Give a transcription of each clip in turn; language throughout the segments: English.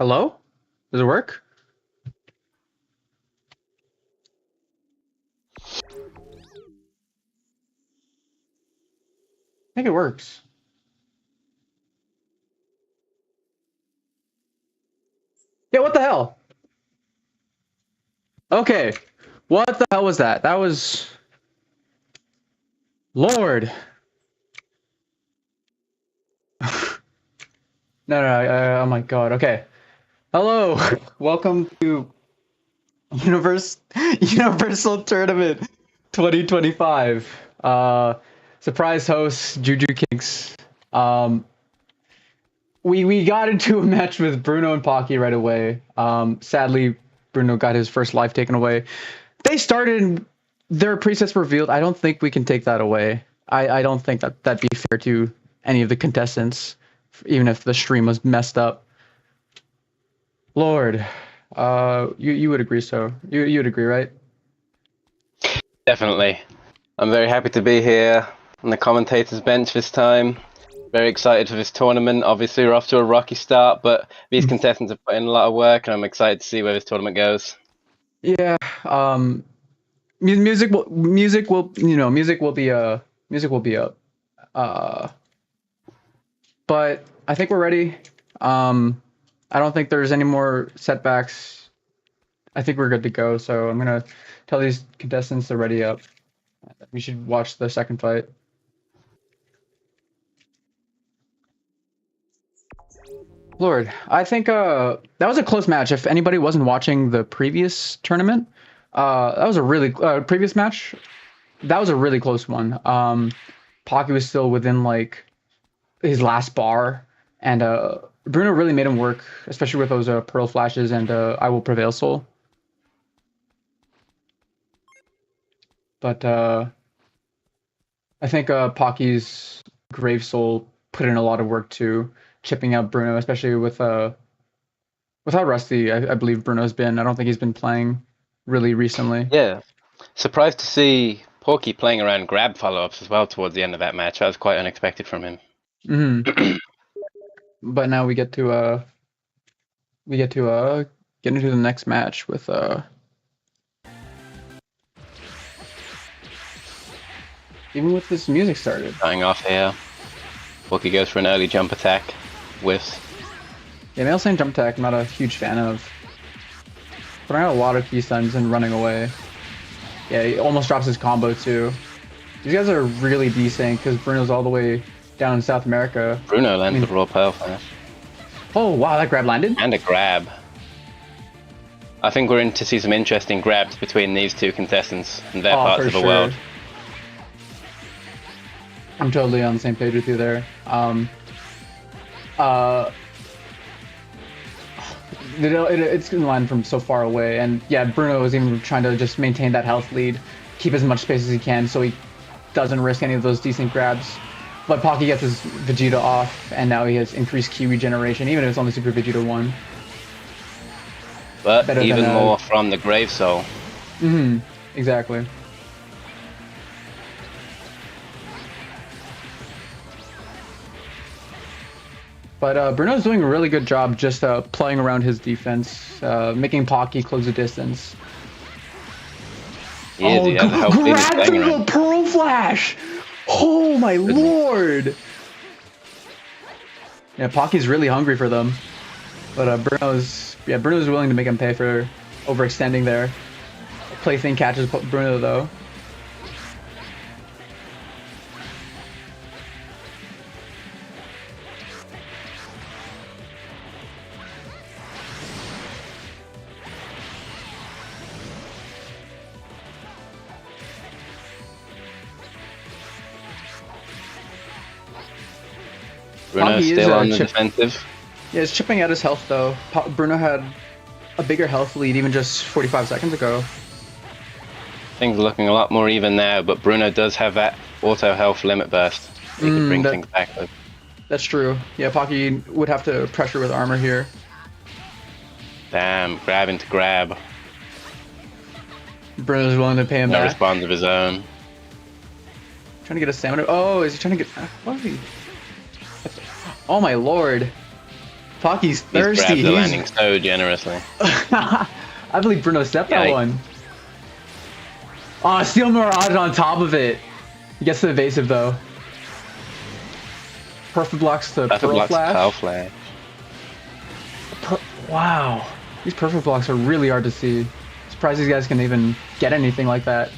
Hello? Does it work? I think it works. Yeah, what the hell? Okay. What the hell was that? That was... Lord. Oh my god. Okay. Hello. Welcome to Universal Tournament 2025. Surprise host Juju Kinks. We got into a match with Bruno and Pocky right away. Sadly, Bruno got his first life taken away. They started and their presets revealed. I don't think we can take that away. I don't think that'd be fair to any of the contestants, even if the stream was messed up. Lord, you would agree so. You would agree, right? Definitely. I'm very happy to be here on the commentator's bench this time. Very excited for this tournament. Obviously, we're off to a rocky start, but these contestants have put in a lot of work, and I'm excited to see where this tournament goes. Yeah. Music will be up. But I think we're ready. I don't think there's any more setbacks. I think we're good to go. So I'm gonna tell these contestants they're ready up. We should watch the second fight. Lord, I think that was a close match. If anybody wasn't watching the previous tournament, that was a really previous match. That was a really close one. Pocky was still within like his last bar, and Bruno really made him work, especially with those pearl flashes and I Will Prevail Soul. But I think Pocky's Grave Soul put in a lot of work too, chipping out Bruno, especially with how rusty I believe Bruno's been. I don't think he's been playing really recently. Yeah. Surprised to see Porky playing around grab follow-ups as well towards the end of that match. That was quite unexpected from him. But now we get to get into the next match with even with this music started. Starting off here, Porky goes for an early jump attack, whiffs. Yeah, Mail Saying Jump Attack I'm not a huge fan of. But I got a lot of key stuns and running away. Yeah, he almost drops his combo too. These guys are really decent because Bruno's all the way down in South America. Bruno lands the raw pearl flash. Oh wow, that grab landed? And a grab. I think we're in to see some interesting grabs between these two contestants and their parts of the world. I'm totally on the same page with you there. It's gonna land from so far away, and yeah, Bruno is even trying to just maintain that health lead, keep as much space as he can, so he doesn't risk any of those decent grabs. But Pocky gets his Vegeta off, and now he has increased Ki regeneration, even if it's only Super Vegeta 1. But better even more from the Grave Soul. Exactly. But Bruno's doing a really good job just playing around his defense, making Pocky close the distance. Grab through the Pearl Flash! Oh my lord! Yeah, Pocky's really hungry for them. But Bruno's willing to make him pay for overextending there. Plaything catches Bruno though. Bruno's still on the defensive. Yeah, it's chipping at his health though. Bruno had a bigger health lead even just 45 seconds ago. Things are looking a lot more even now, but Bruno does have that auto health limit burst. He could bring things back with. That's true. Yeah, Pocky would have to pressure with armor here. Damn, grab into grab. Bruno's willing to pay him back. No response of his own. Trying to get a stamina. Oh, is he trying to get... What is he... Oh my lord. Pocky's These thirsty. grabs are landing so generously. I believe Bruno stepped that Yikes. one. Oh, Steel Mirage on top of it. He gets the evasive though. Perfect blocks the Perfect Pearl blocks Flash. Pearl Flash. Wow. These perfect blocks are really hard to see. Surprised these guys can even get anything like that.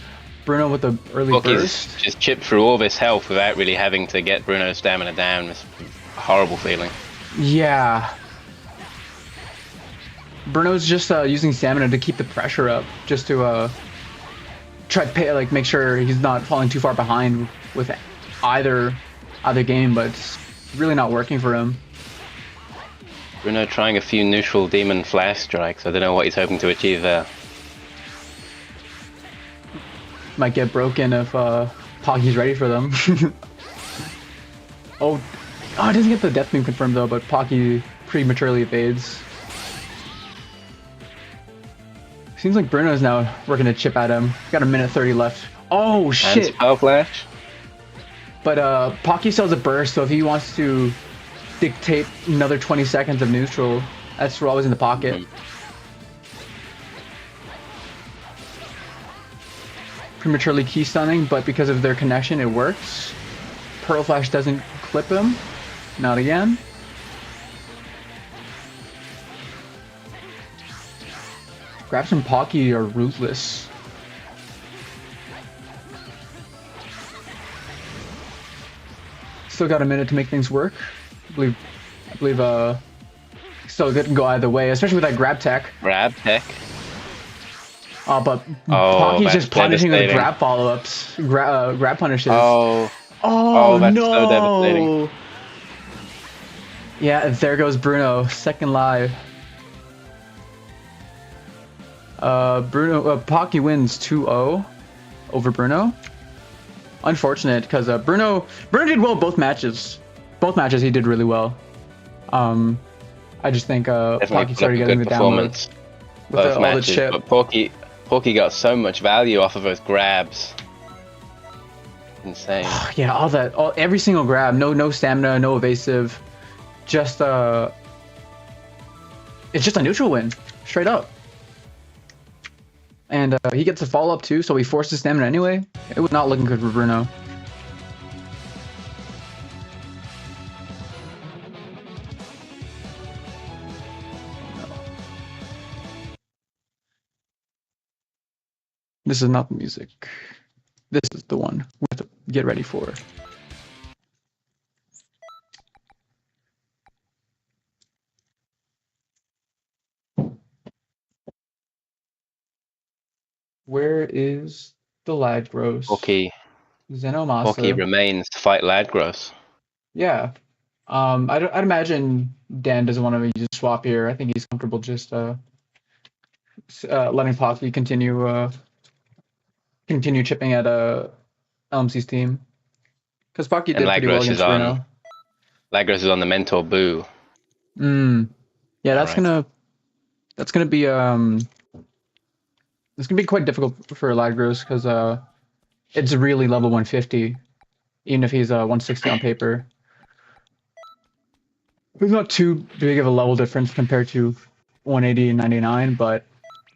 Bruno with the early Pocky's burst. just chipped through all this health without really having to get Bruno's stamina down. It's a horrible feeling. Yeah. Bruno's just using stamina to keep the pressure up, just to try to make sure he's not falling too far behind with either game, but it's really not working for him. Bruno trying a few neutral demon flash strikes. I don't know what he's hoping to achieve there. Might get broken if Pocky's ready for them. Oh, it doesn't get the death beam confirmed though, but Pocky prematurely evades. Seems like Bruno's now working to chip at him. Got a minute 30 left. Oh shit! And Pearl Flash. But Pocky still has a burst, so if he wants to dictate another 20 seconds of neutral, that's always in the pocket. Prematurely key stunning, but because of their connection, it works. Pearl Flash doesn't clip him. Not again. Grabs from Pocky are ruthless. Still got a minute to make things work. I believe still good can go either way, especially with that grab tech. Grab tech. But Pocky's just punishing with devastating. grab follow-ups, grab punishes. Oh, that's no! so devastating. Yeah, there goes Bruno, second live. Pocky wins 2-0 over Bruno. Unfortunate, because Bruno did well both matches. Both matches he did really well. I just think Pocky started getting the performance. with all the chip. But Porky got so much value off of those grabs. Insane. Yeah, every single grab, no stamina, no evasive, just it's just a neutral win, straight up. And he gets a follow up too, so he forced his stamina anyway. It was not looking good for Bruno. This is not the music. This is the one we have to get ready for. Where is the Ladgros? Porky Xenomasa. remains to fight Ladgros. Yeah. I'd imagine Dan doesn't want to use a swap here. I think he's comfortable just letting Pocky continue chipping at LMC's team. Because Pocky did pretty well against Bruno. Ladgros is on the Mentor Boo. Yeah, that's gonna be it's gonna be quite difficult for Ladgros because it's really level 150, even if he's 160 on paper. It's not too big of a level difference compared to 180 and 99, but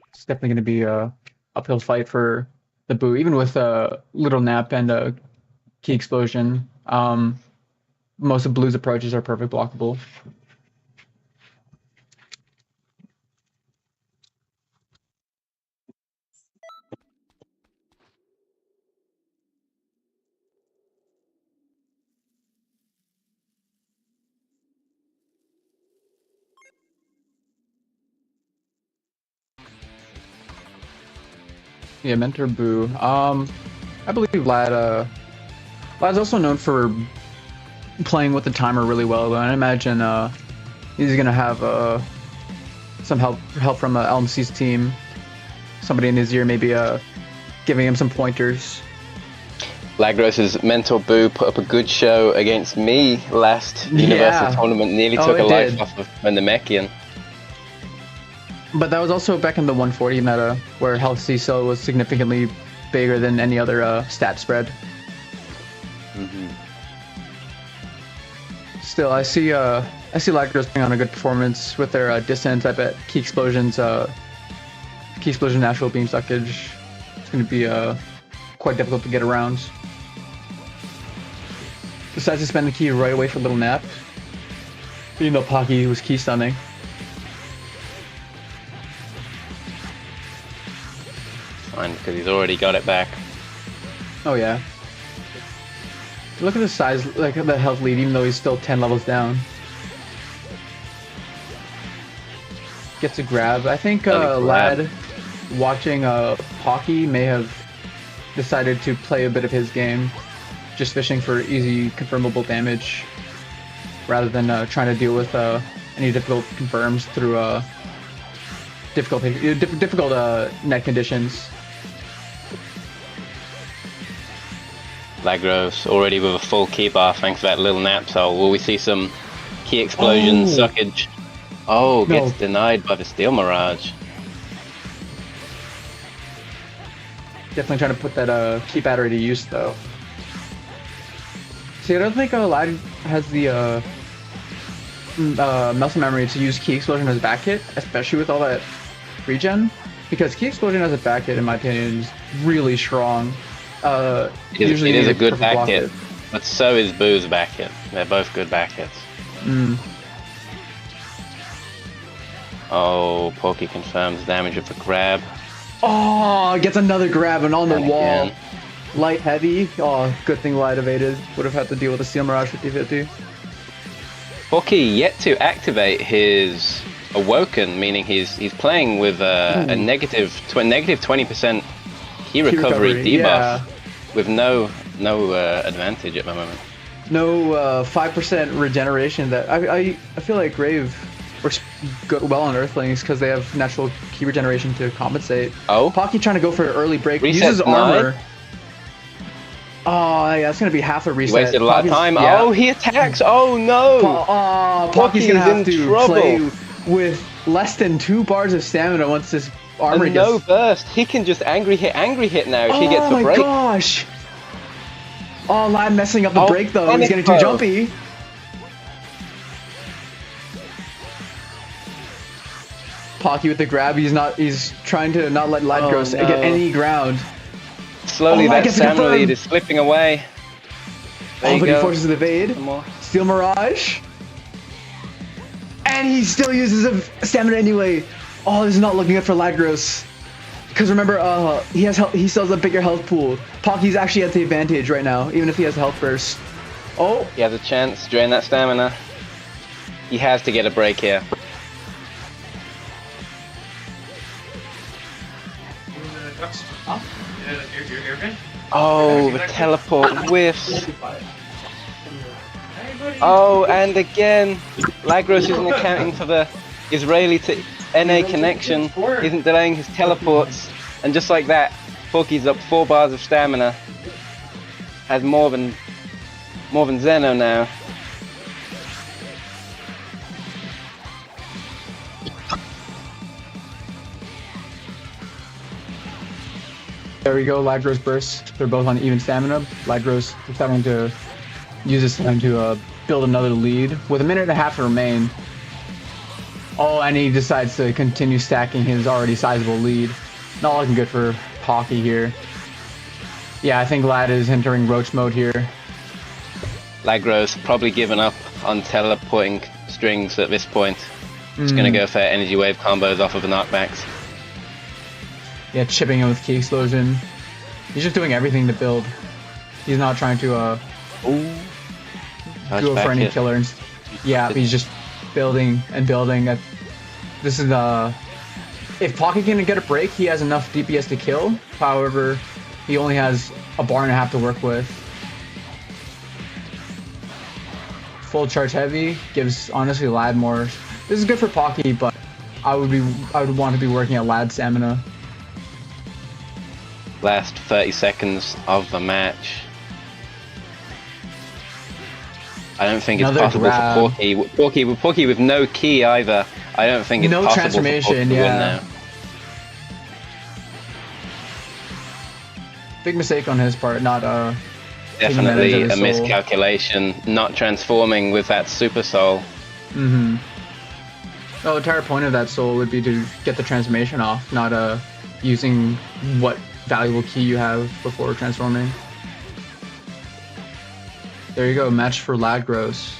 it's definitely gonna be a uphill fight for the Boo, even with Little Nap and Key Explosion. Most of Blue's approaches are perfect blockable. Yeah, Mentor Boo. I believe Lad's also known for playing with the timer really well. I imagine he's gonna have some help from LMC's team. Somebody in his ear, maybe giving him some pointers. Ladgros's Mentor Boo put up a good show against me last Universal Tournament. Nearly took a life off of Namekian. But that was also back in the 140 meta, where health CSO was significantly bigger than any other stat spread. Still, I see I see Lagros putting on a good performance with their distance. I bet Key Explosion natural beam suckage. It's going to be quite difficult to get around. Decides to spend the key right away for a little nap. Even though Pocky was key stunning. Fine, because he's already got it back. Oh yeah. Look at the size, like the health lead, even though he's still 10 levels down. Gets a grab. I think Lad, watching Pocky, may have decided to play a bit of his game, just fishing for easy confirmable damage, rather than trying to deal with any difficult confirms through difficult net conditions. Lagros already with a full key bar thanks to that little nap, so will we see some key explosion suckage? Oh, gets denied by the Steel Mirage. Definitely trying to put that key battery to use though. See, I don't think Lad has the muscle memory to use Key Explosion as a back hit, especially with all that regen, because Key Explosion as a back hit, in my opinion, is really strong. It is a good back hit, but so is Boo's back hit. They're both good back hits. Oh, Pocky confirms damage with a grab. Oh, gets another grab and on the wall. Again. Light heavy. Oh, good thing Light evaded. Would have had to deal with a Steel Mirage 50-50. Pocky yet to activate his Awoken, meaning he's playing with a negative 20% key recovery debuff with no advantage at the moment. No 5% regeneration. That I feel like Grave works well on Earthlings because they have natural key regeneration to compensate. Oh, Pocky trying to go for an early break. Reset Uses armor. denied. Oh, yeah, it's gonna be half a reset. He wasted a lot of time. Yeah. Oh, he attacks. Oh no. Pocky's gonna have to trouble. play with less than 2 bars of stamina once this armor And gets. no burst. He can just angry hit now if he gets the break. Oh my gosh! Oh, Lad messing up the break though. He's getting too Panic jumpy. Pocky with the grab. He's trying to not let Lagros get any ground. Slowly, Lad that gets a stamina confirm. lead is slipping away. There you But he go. forces the evade. Some more. Steel Mirage. And he still uses a stamina anyway. Oh, this is not looking good for Lagros. Because remember, he still has a bigger health pool. Pocky's actually at the advantage right now, even if he has a health burst. Oh, He has a chance to drain that stamina. He has to get a break here. Oh, the teleport whiffs. Oh, and again, Lagros isn't accounting for the Israeli to NA connection, isn't delaying his teleports, and just like that, Pocky's up 4 bars of stamina. Has more than Zeno now. there we go. Lagros burst. They're both on even stamina. Lagros deciding to use this time to build another lead with 1.5 minutes to remain. Oh, and he decides to continue stacking his already sizable lead. Not looking good for Pocky here. Yeah, I think Lad is entering Roach mode here. Lagros probably given up on teleporting strings at this point. Just gonna go for energy wave combos off of the knockbacks. Yeah, chipping him with Key Explosion. He's just doing everything to build. He's not trying to go for any killer. Yeah, he's just building and building. This is if Pocky can get a break, he has enough DPS to kill. However, he only has a bar and a half to work with. Full charge heavy gives honestly Lad more. This is good for Pocky, but I would want to be working at Lad stamina. Last 30 seconds of the match. I don't think it's Another possible grab. for Pocky with no key either. I don't think it's No possible transformation, for Pocky to yeah. win now. Big mistake on his part, not Definitely taking a advantage of his soul. miscalculation, not transforming with that super soul. Mm-hmm. Well, the entire point of that soul would be to get the transformation off, not using what valuable key you have before transforming. There you go, match for Lagros.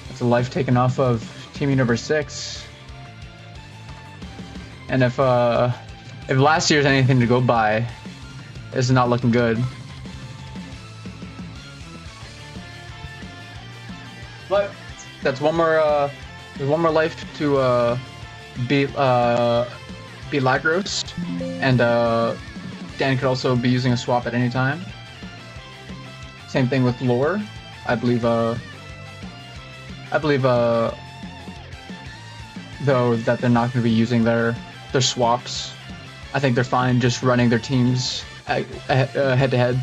That's a life taken off of Team Universe 6. And if last year's anything to go by, this is not looking good. But that's one more there's one more life to beat Lagros, and Dan could also be using a swap at any time. Same thing with Lore. I believe though that they're not going to be using their swaps. I think they're fine just running their teams head to head.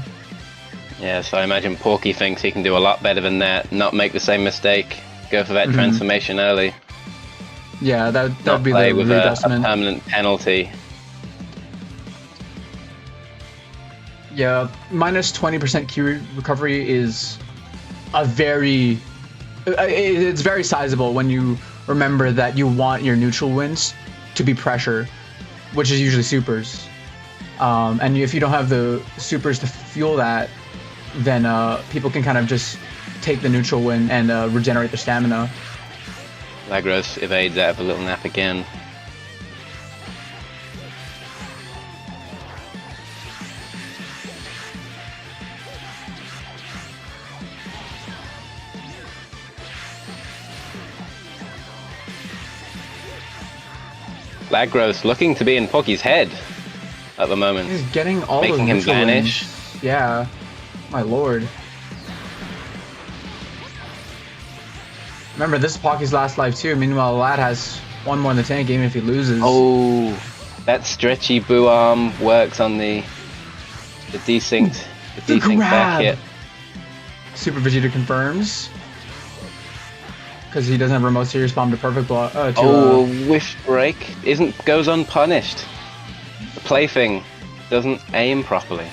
Yeah, so I imagine Porky thinks he can do a lot better than that, not make the same mistake, go for that transformation early. Yeah, that'd be play the with a readjustment. permanent penalty. Yeah, minus 20% Q recovery is a very... It's very sizable when you remember that you want your neutral wins to be pressure, which is usually supers. And if you don't have the supers to fuel that, then people can kind of just take the neutral win and regenerate their stamina. Lagros evades out of a little nap again. Lagros looking to be in Porky's head at the moment. He's getting all Making those him neutral vanish. wins. Yeah, my lord. Remember, this is Pocky's last life too. Meanwhile, Lad has one more in the tank even if he loses. Oh, that stretchy boo arm works on the desynced back hit. Super Vegeta confirms. Because he doesn't have remote serious bomb to perfect block. Whiff break goes unpunished. The plaything doesn't aim properly.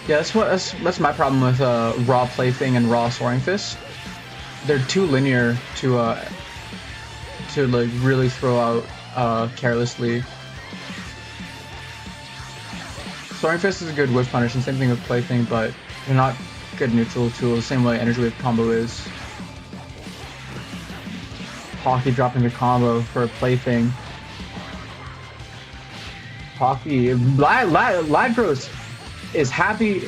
Yeah, that's my problem with raw plaything and raw soaring fist. They're too linear to like really throw out carelessly. Soaring fist is a good whiff punish, and same thing with plaything, but they're not good neutral tools. Same way energy wave combo is. Pocky dropping the combo for a plaything. Pocky, Lagros is happy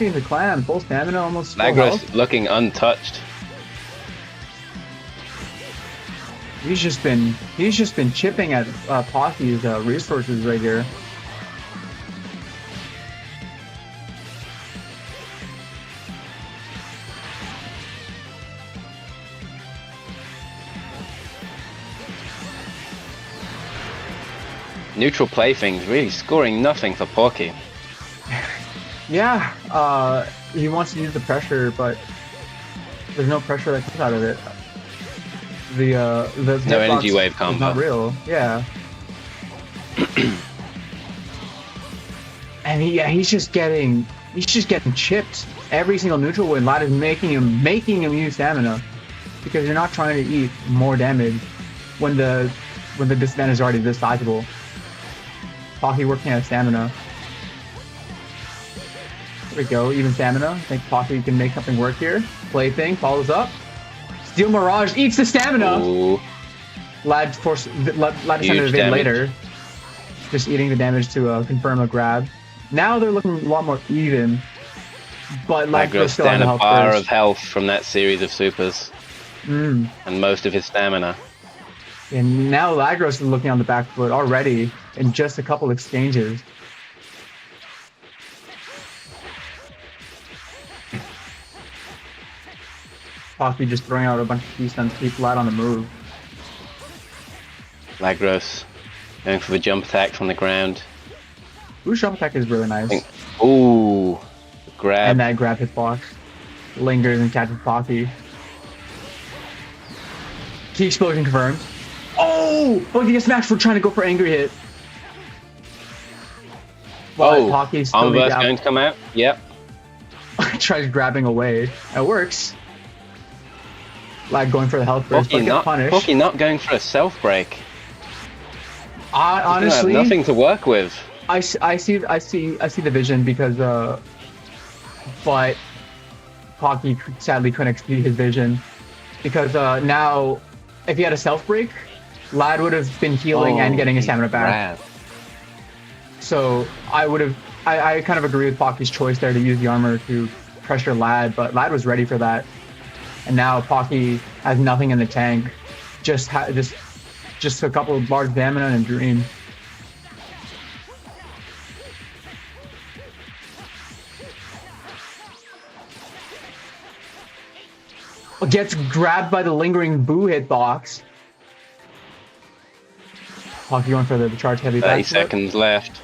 in the clan. Full stamina, almost full health. Lagros looking untouched. He's just been chipping at Pocky's resources right here. Neutral playthings really scoring nothing for Porky. Yeah, he wants to use the pressure, but there's no pressure that comes out of it. The no energy wave is combo. not real. Yeah. And he's just getting chipped every single neutral win. Lad is making him use stamina because you're not trying to eat more damage when the disadvantage is already this sizable. Pocky working out stamina. There we go, even stamina. I think Pocky can make something work here. Plaything follows up. Steel Mirage eats the stamina. Ooh. Lad is trying to evade damage. later. Just eating the damage to confirm a grab. Now they're looking a lot more even. But Lagros still on down the a health bar first. of health from that series of supers. And most of his stamina. And now Lagros is looking on the back foot already in just a couple exchanges. Pocky just throwing out a bunch of T-stuns to keep Lad on the move. Lagros going for the jump attack from the ground. Ooh, jump attack is really nice. Ooh, grab. And that grab hitbox lingers and catches Pocky. Key explosion confirmed. Oh! Pocky gets smashed for trying to go for angry hit. But Pocky's still Armorverse going to come out. Yep. tries grabbing away. It works. Lag going for the health burst, but gets punished. Pocky not going for a self break. Honestly, have nothing to work with. I see the vision because but Pocky sadly couldn't execute his vision because now if he had a self break, Lad would have been healing and getting his stamina back. So I kind of agree with Pocky's choice there to use the armor to pressure Lad, but Lad was ready for that, and now Pocky has nothing in the tank, just a couple of bars of stamina and a dream. Gets grabbed by the lingering boo hitbox. Pocky going for the charge heavy. 30 seconds left.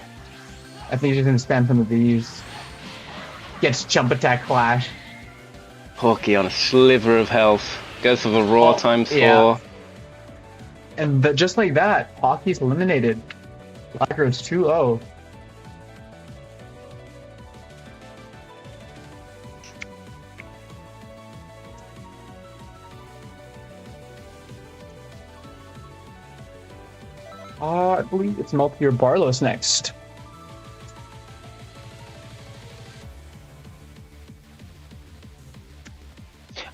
I think he's just gonna spam some of these. Gets jump attack clash. Pocky on a sliver of health. Goes for the raw times 4. Yeah. And just like that, Pocky's eliminated. Lagros 2-0. I believe it's Multi or Barlos next.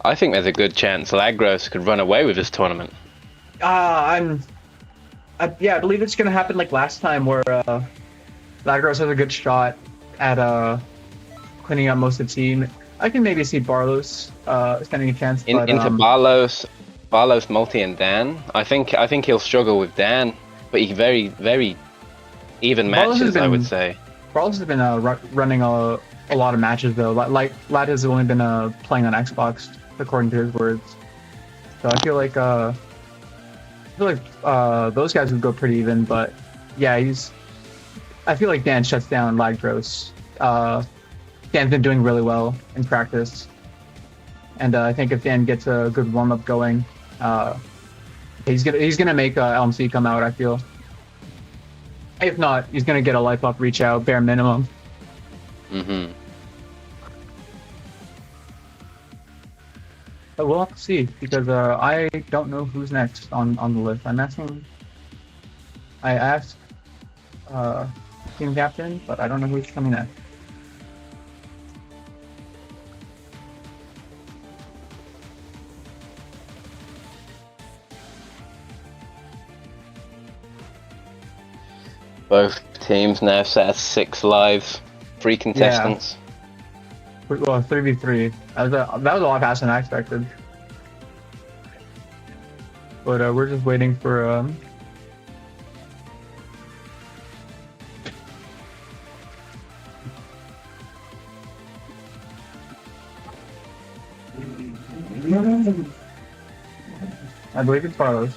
I think there's a good chance Lagros could run away with this tournament. Yeah, I believe it's gonna happen like last time, where Lagros has a good shot at cleaning up most of the team. I can maybe see Barlos standing a chance. Into Barlos, Multi, and Dan. I think he'll struggle with Dan, but he very, very even matches, I would say. Barlos has been running a lot of matches though. Like Lad has only been playing on Xbox, according to his words. So I feel like those guys would go pretty even, but yeah, I feel like Dan shuts down Lagros. Dan's been doing really well in practice, and I think if Dan gets a good warm up going, he's gonna make LMC come out. I feel. If not, he's gonna get a life up reach out bare minimum. But we'll have to see, because I don't know who's next on the list. I asked team captain, but I don't know who's coming next. Both teams now set at 6 lives, 3 contestants. Yeah. Well, 3v3. That was a lot faster than I expected. But we're just waiting for I believe it's Carlos.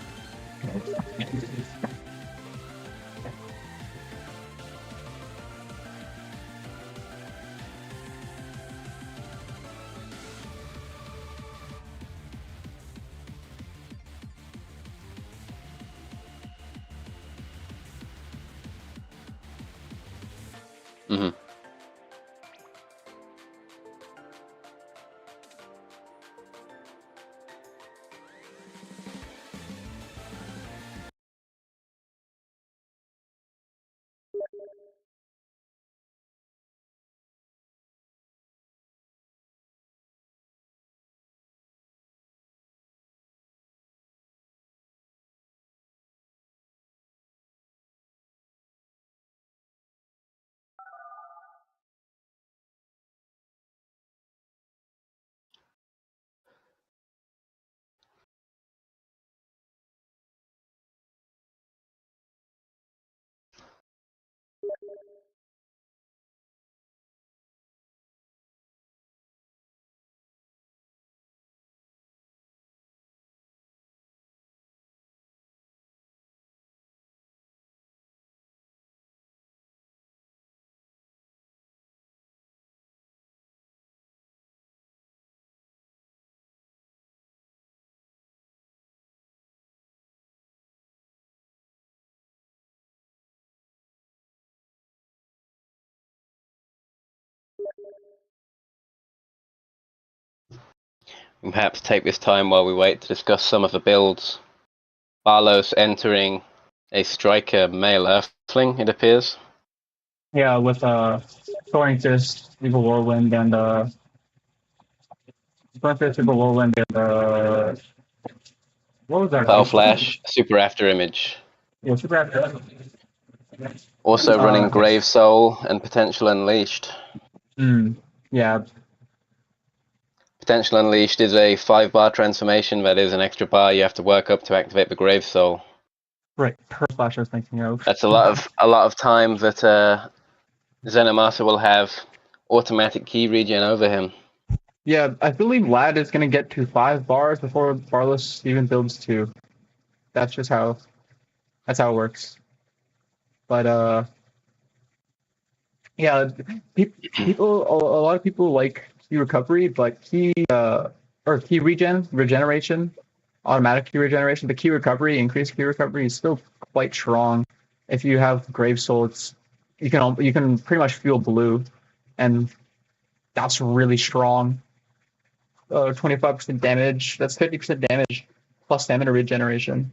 And perhaps take this time while we wait to discuss some of the builds. Barlos entering a striker male Earthling, it appears. Yeah, with Soaring Fist, Evil Whirlwind, and Soaring Fist, Evil Whirlwind, and what was that? Foul Flash, Super After Image. Yeah, Super After. Also running Grave Soul and Potential Unleashed. Yeah. Potential Unleashed is a 5-bar transformation that is an extra bar you have to work up to activate the Grave Soul. Right, Pearl Flash I was thinking of. That's a lot of time that Zenomasa will have automatic key regen over him. Yeah, I believe Lad is going to get to 5 bars before Barlos even builds 2. That's just how it works. But yeah, people a lot of people like key recovery, but key regeneration, automatic key regeneration, but key recovery, increased key recovery is still quite strong. If you have Grave Soul, you can pretty much feel blue, and that's really strong. 25% damage. That's 50% damage plus stamina regeneration.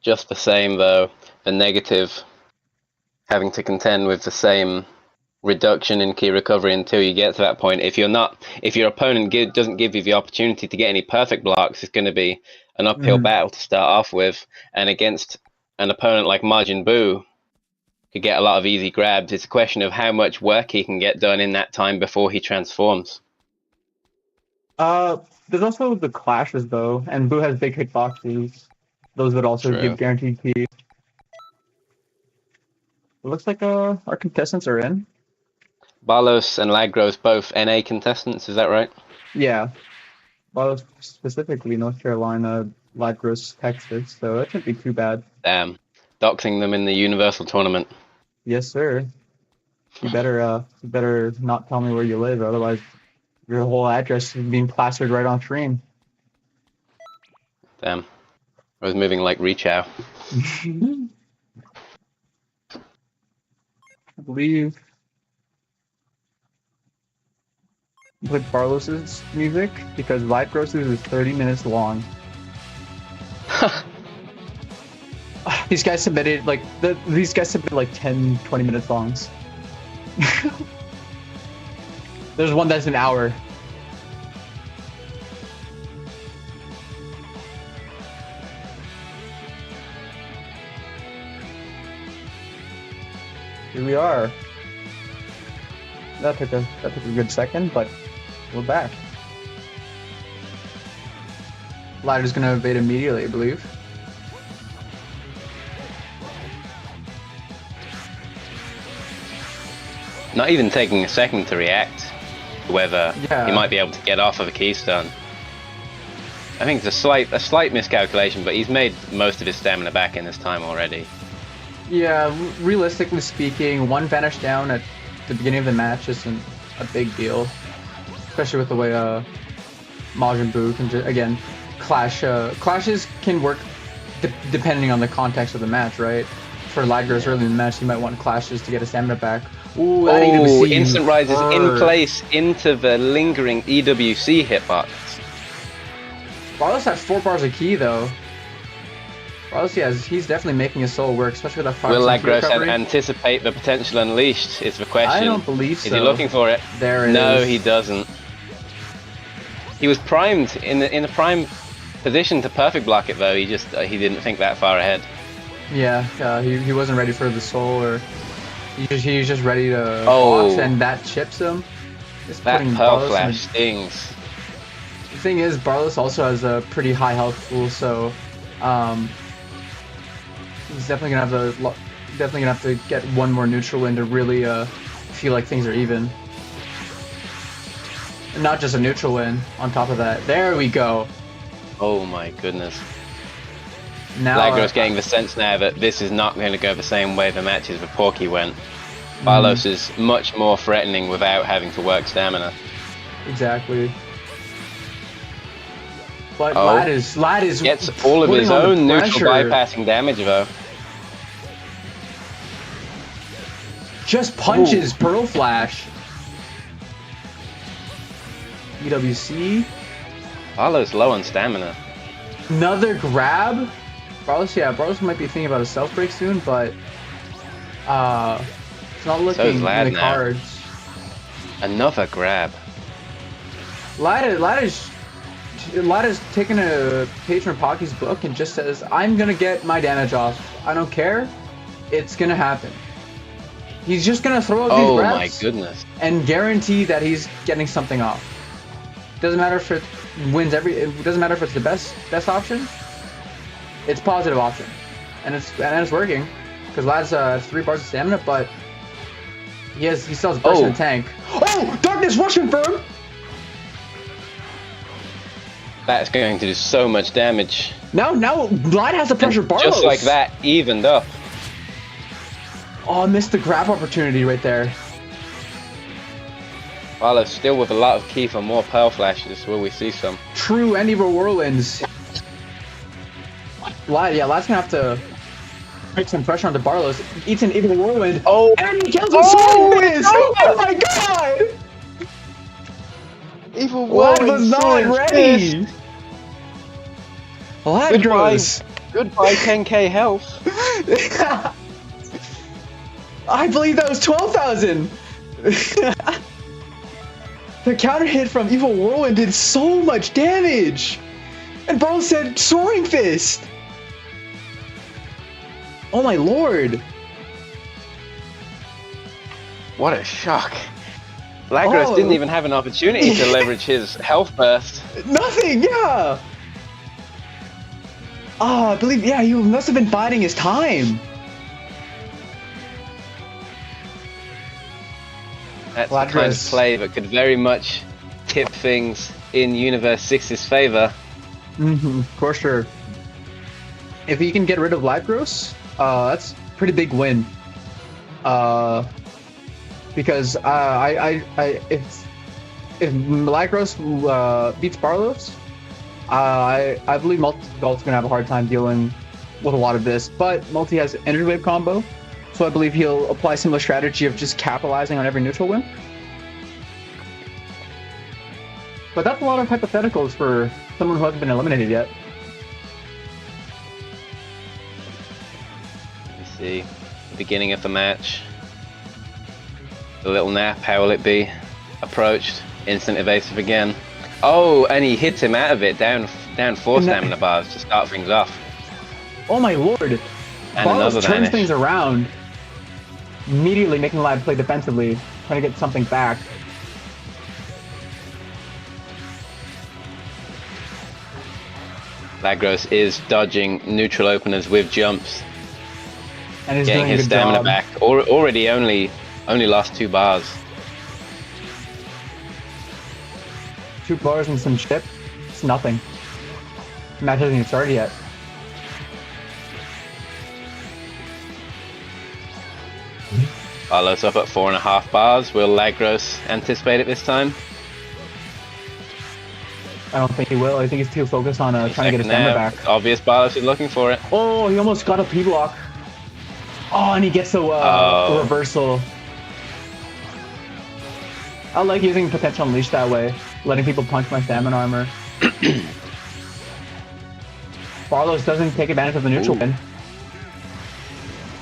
Just the same, though, the negative having to contend with the same reduction in key recovery until you get to that point. If your opponent doesn't give you the opportunity to get any perfect blocks, it's going to be an uphill battle to start off with. And against an opponent like Majin Buu, could get a lot of easy grabs. It's a question of how much work he can get done in that time before he transforms. There's also the clashes though, and Buu has big hitboxes. Those would also give guaranteed key. It looks like our contestants are in. Barlos and Lagros both NA contestants, is that right? Yeah. Barlos specifically North Carolina, Lagros Texas, so that shouldn't be too bad. Damn. Doxing them in the Universal Tournament. Yes, sir. You better not tell me where you live, otherwise your whole address is being plastered right on screen. Damn. I was moving like Rechow. I believe with Barlos's music because Lagros is 30 minutes long. These guys submitted like 10, 20 minutes longs. There's one that's an hour. Here we are. That took a good second, but we're back. Ladder's gonna evade immediately, I believe. Not even taking a second to react to whether he might be able to get off of a keystone. I think it's a slight miscalculation, but he's made most of his stamina back in this time already. Yeah, realistically speaking, one vanish down at the beginning of the match isn't a big deal, especially with the way Majin Buu can just, again, clashes can work depending on the context of the match, right? For Lagros early in the match, you might want clashes to get his stamina back. Ooh, that EWC instant rises in place into the lingering EWC hitbox. Barlos has 4 bars of key though. Barlos, he's definitely making his soul work, especially with that 5 Will Lagros anticipate the potential unleashed is the question. I don't believe so. Is he looking for it? There it is. No, he doesn't. He was primed in the prime position to perfect block it though. He didn't think that far ahead. Yeah, he wasn't ready for the soul, or he was just ready to box, and that chips him. That Pearl Flash stings. The thing is, Barlos also has a pretty high health pool, so he's definitely gonna have to get one more neutral win to really feel like things are even. And not just a neutral win. On top of that, there we go. Oh my goodness. Now Lagros getting the sense now that this is not going to go the same way the matches with Porky went. Barlos is much more threatening without having to work stamina. Exactly. But Lad is gets all of his own neutral bypassing damage though. Just punches Pearl Flash. EWC. Barlow's low on stamina. Another grab. Barlos might be thinking about a self break soon, but it's not looking in Lad the now. cards. Another grab. Lad is taking a page from Pocky's book and just says, "I'm gonna get my damage off. I don't care. It's gonna happen." He's just gonna throw out these Oh grabs my goodness. and guarantee that he's getting something off. Doesn't matter if it wins it doesn't matter if it's the best option. It's positive option, and it's working because Lad's 3 bars of stamina, but he still has burst in the tank. Oh, darkness rush confirmed. That's going to do so much damage. Now Lad has to pressure And Barlos. just like that, evened up. Oh, I missed the grab opportunity right there. Barlow still with a lot of key for more Pearl Flashes. Will we see some? True and evil whirlwinds. Lad's gonna have to make some pressure onto Barlos. Eats an evil whirlwind. Oh, And he kills him. Oh my god! Evil Lad Whirlwind was not Sword ready. Fist. Lad Goodbye. grows. Goodbye 10k health. I believe that was 12,000. The counter hit from Evil Whirlwind did so much damage. And Barlos said Soaring Fist. Oh my lord. What a shock. Lagros Oh. didn't even have an opportunity to leverage his health burst. Nothing, yeah. I believe, yeah, he must have been biding his time. That's the kind of Lagros. play that could very much tip things in Universe 6's favor. For sure. If he can get rid of Lagros, that's a pretty big win. Because if Lagros beats Barlos, I believe Multi's gonna have a hard time dealing with a lot of this. But Multi has Energy Wave combo, so I believe he'll apply similar strategy of just capitalizing on every neutral win. But that's a lot of hypotheticals for someone who hasn't been eliminated yet. Let me see. The beginning of the match. The little nap, how will it be? Approached. Instant evasive again. Oh, and he hits him out of it, down 4 stamina bars to start things off. Oh my lord! And Barlos another turns vanish. things around, immediately making Lad play defensively, trying to get something back. Lagros is dodging neutral openers with jumps, And he's getting doing a his good stamina job. back. Already only lost 2 bars. 2 bars and some chip. It's nothing. The match hasn't even started yet. Barlow's up at 4.5 bars. Will Lagros anticipate it this time? I don't think he will. I think he's too focused on trying to get his stamina Now, back. obvious Barlos is looking for it. Oh, he almost got a P-block. Oh, and he gets a Oh. reversal. I like using Potential Unleash that way, letting people punch my stamina armor. Barlos doesn't take advantage of the neutral Ooh. win.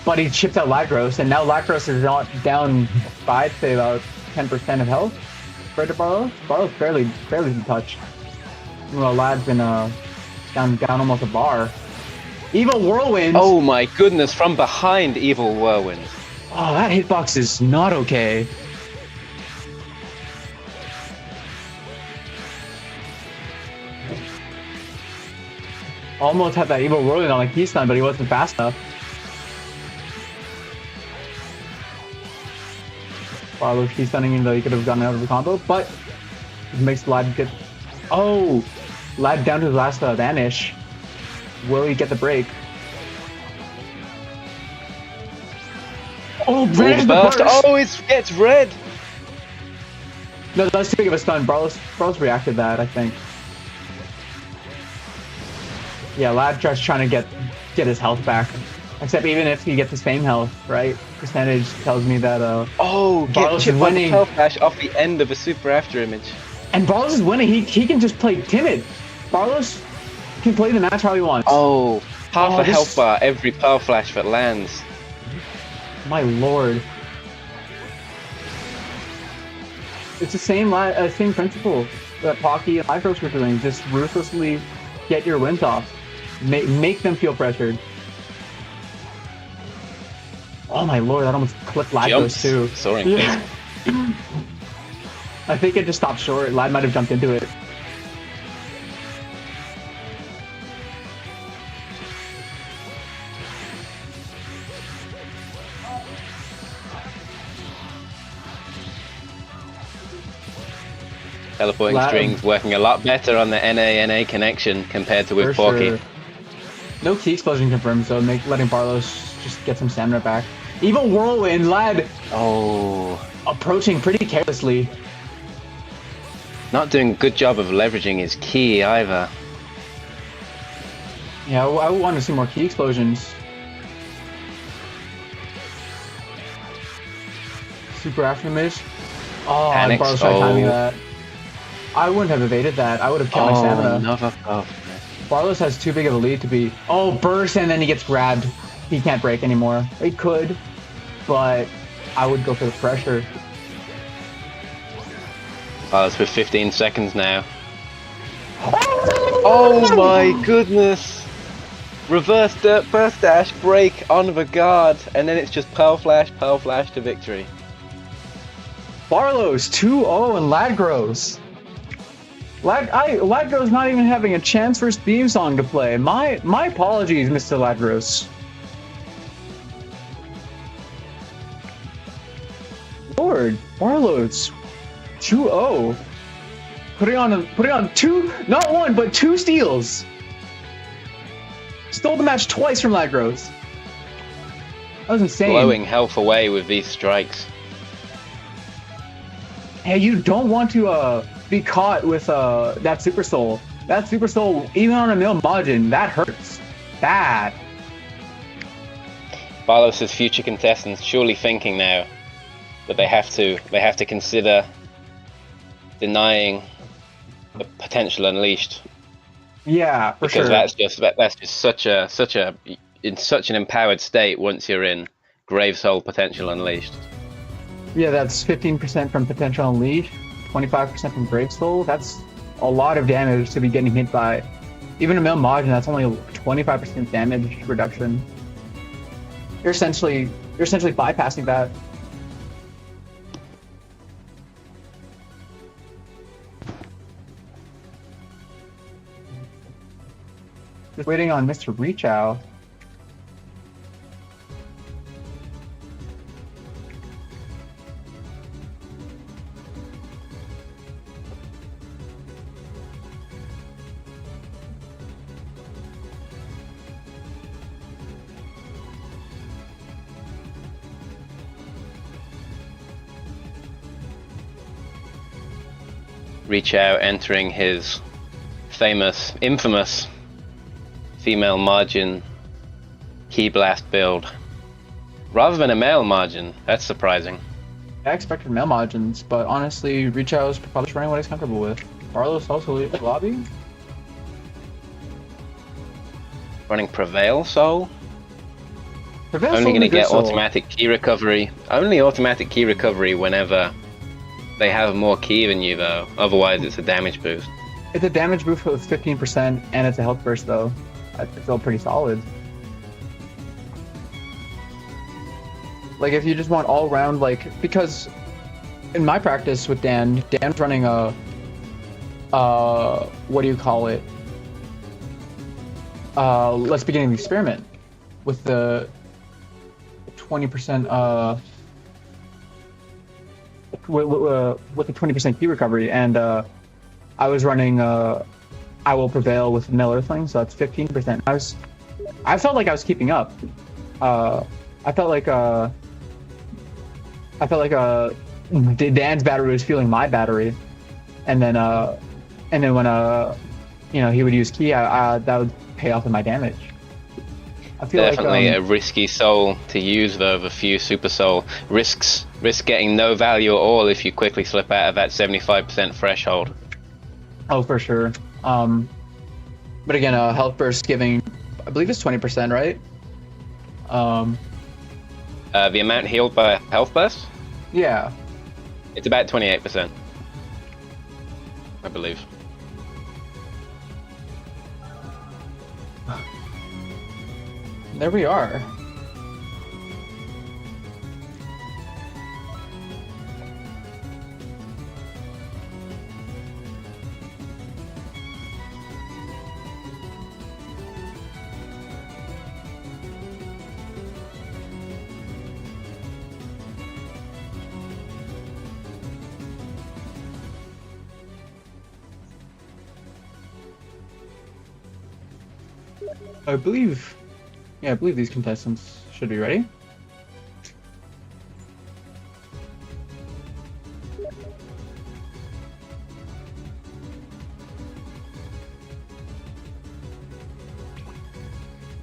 But he chips out Lagros, and now Lagros is down 5 to about 10% of health compared to Barlos. Barlos barely touched. Well, Lad's been down almost a bar. Evil Whirlwind! Oh my goodness, from behind Evil Whirlwind. Oh, that hitbox is not okay. Almost had that Evil Whirlwind on like Keystone, but he wasn't fast enough. Barlos Keystoning even though he could have gotten out of the combo, but it makes Lad get... Oh! Lad down to his last vanish. Will he get the break? Oh, Oh, vanish the burst. burst! Oh, it gets red. No, that's too big of a stun. Barlos reacted that, I think. Yeah, Lad just trying to get his health back. Except even if he gets the same health, right? Percentage tells me that Oh, Barlos get is chipped by the winning. Pearl Flash off the end of a super after image. and Barlos is winning. He can just play timid. Barlos can play the match how he wants. Oh, half Oh, a this- health bar every power flash that lands. My lord. It's the same same principle that Pocky and Lycros were doing. Just ruthlessly get your wins off. Make them feel pressured. Oh my lord, that almost clipped Lycros Jumps. too. Soaring Yeah. I think it just stopped short. Lad might have jumped into it. Teleporting Lad- strings working a lot better on the NA connection compared to For with Porky. sure. No key explosion confirmed, so letting Barlos just get some stamina back. Evil Whirlwind, Lad Oh, approaching pretty carelessly. not doing a good job of leveraging his key either. Yeah, I want to see more key explosions. Super Aftermish. Oh, Panics. Barlos tried timing Oh. that. I wouldn't have evaded that. I would have killed my stamina. another buff. Barlos has too big of a lead to be. Oh, burst, and then he gets grabbed. He can't break anymore. He could, but I would go for the pressure. Oh, it's with 15 seconds now. Oh my goodness! Reverse dirt burst dash break on the guard, and then it's just power flash to victory. Barlos 2-0 and Ladgros. Ladgros not even having a chance for his theme song to play. My apologies, Mr. Ladgros. Lord, Barlos 2-0. Putting on two, not one, but two steals. Stole the match twice from Ladgros. That was insane. Blowing health away with these strikes. Hey, you don't want to be caught with that Super Soul. That Super Soul, even on a mil margin, that hurts. Bad. Barlos's future contestants surely thinking now that they have to consider denying the potential unleashed, Yeah, for because sure. that's just such in such an empowered state once you're in Grave Soul potential unleashed. Yeah, that's 15% from Potential Unleash, 25% from Grave Soul. That's a lot of damage to be getting hit by. Even a mil margin, that's only 25% damage reduction. You're essentially bypassing that. Just waiting on Mr. Reach Out. Reach Out entering his infamous female margin key blast build rather than a male margin. That's surprising. I expected male margins, but honestly, Reach Out is probably just running what he's comfortable with. Barlos also leaves the lobby. Running Prevail Soul, Prevail's only going to good get soul. automatic key recovery. Only automatic key recovery whenever they have more key than you, though. Otherwise, it's a damage boost. It's a damage boost with 15%, and it's a health burst though. It's still pretty solid. Like if you just want all round, like, because in my practice with Dan's running a what do you call it? Let's begin the experiment with the 20% with the 20% key recovery, and I was running I Will Prevail with Mel Earthling, so that's 15%. I felt like I was keeping up. I felt like Dan's battery was feeling my battery, and then when he would use key, that would pay off in my damage. I feel Definitely like a risky soul to use, though. The few super soul risk getting no value at all if you quickly slip out of that 75% threshold. oh, for sure. But again, health burst giving, I believe it's 20%, right? The amount healed by health burst, Yeah. it's about 28%, I believe. There we are. I believe, yeah, I believe these contestants should be ready.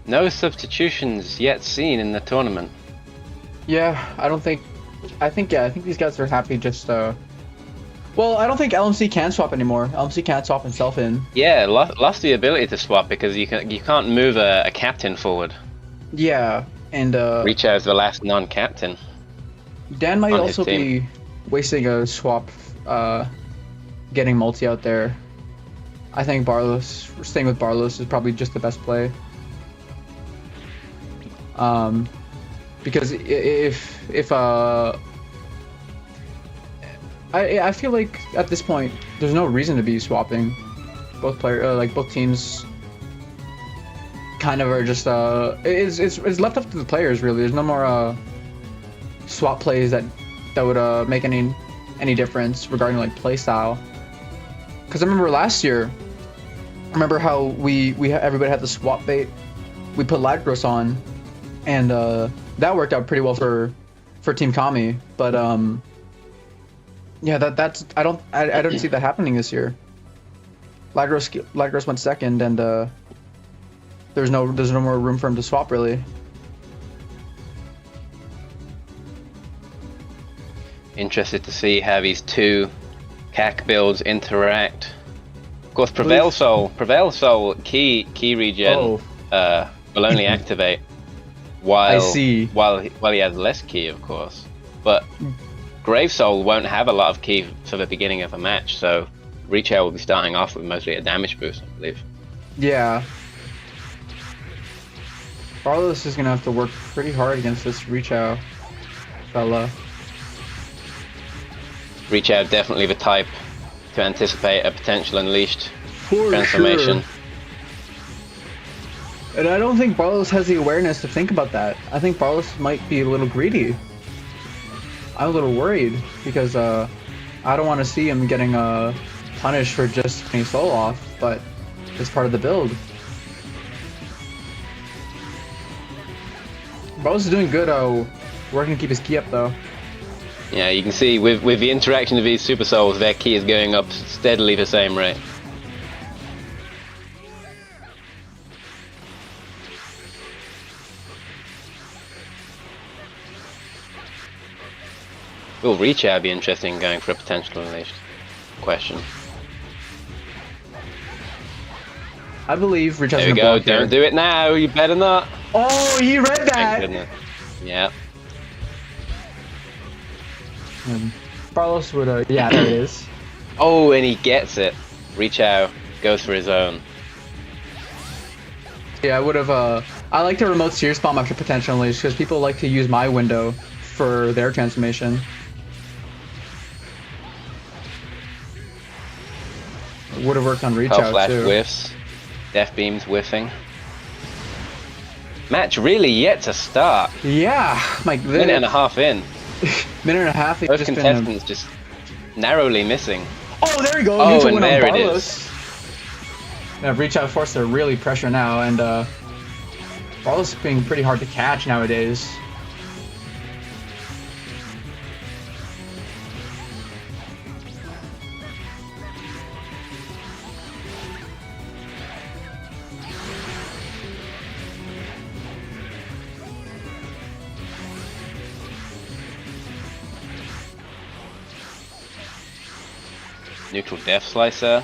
No substitutions yet seen in the tournament. Yeah, I think these guys are happy just, well, I don't think LMC can swap anymore. LMC can't swap himself in. Yeah, lost the ability to swap because you can't move a captain forward. Yeah, and, Reach out as the last non-captain. Dan might on his also team. be wasting a swap, getting multi out there. I think Barlos, staying with Barlos is probably just the best play. Because if I feel like at this point there's no reason to be swapping. Both both teams kind of are just it's left up to the players really. There's no more swap plays that would make any difference regarding like play style. Because I remember last year, I remember how everybody had the swap bait. We put Lagros on, and that worked out pretty well for Team Kami. But yeah, that's I don't see that happening this year. Lagros went second, and there's no more room for him to swap really. Interested to see how these two CAC builds interact. Of course, Prevail Soul key regen will only activate while he has less key, of course. But Grave Soul won't have a lot of key for the beginning of a match, so Reach Out will be starting off with mostly a damage boost, I believe. Yeah. Barlos is gonna have to work pretty hard against this Reach Out fella. Reach Out definitely the type to anticipate a potential unleashed transformation. Sure. And I don't think Barlos has the awareness to think about that. I think Barlos might be a little greedy. I'm a little worried because I don't want to see him getting punished for just getting soul off, but it's part of the build. Barlos is doing good working to keep his key up though. Yeah, you can see with the interaction of these Super Souls, their key is going up steadily the same rate. Will Reach Out be interesting going for a potential unleashed question? I believe Reach Out's There we gonna go, block here. don't do it now, you better not. Oh, he read Thank that! goodness. Yeah. Barlos would, yeah, there it is. Oh, and he gets it. Reach Out goes for his own. Yeah, I would have, I like to remote Seer Bomb after potential unleash because people like to use my window for their transformation. Would have worked on Reach Hell Out Flash too. whiffs. Death Beams whiffing. Match really yet to start. Yeah, like Minute and a half in. minute and a half. They've Both just been, contestants just narrowly missing. oh, there we go. Oh, Neutral and win on there it Barlos. is. Yeah, Reach Out forced to really pressure now, and Barlos is being pretty hard to catch nowadays. Neutral Death Slicer.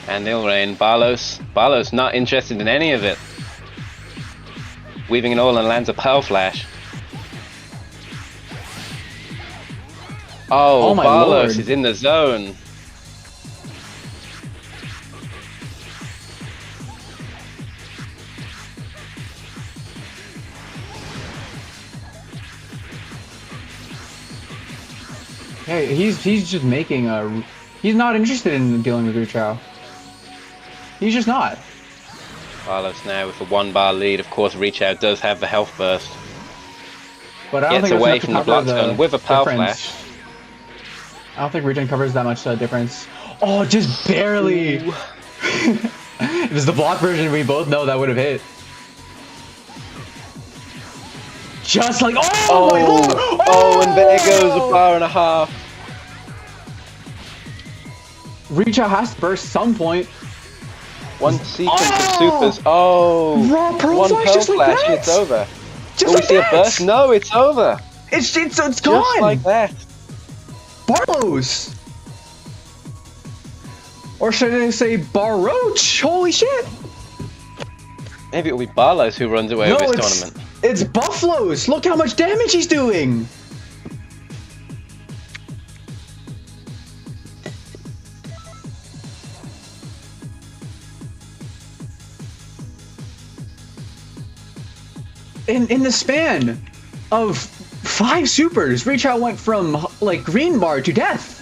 And Ilrain, Barlos not interested in any of it. Weaving it all and lands a Pearl Flash. Oh, my Barlos lord. is in the zone. Hey, he's just making a. He's not interested in dealing with Ruchao. He's just not. Barlos now with a 1-bar lead. Of course, Reach Out does have the health burst. But I don't Gets think away it's from the enough to cover Bloodstone with a Power difference. Flash. I don't think Regen covers that much difference. Oh, just barely. If it was the block version, we both know that would have hit. Just like my lord! Oh, and there goes a bar and a half. Reach Out has to burst some point. One sequence of Oh! supers. Oh, Raw Pearl one Flash Pearl just like Flash that? and it's over. Just Oh, we like see a that! burst? No, it's over. It's Just gone. like that. Barlos. Or should I say Baroach? Holy shit! Maybe it'll be Barlos who runs away with this tournament. It's Buffalo's. Look how much damage he's doing. In the span of 5 supers, Reach Out went from like green bar to death.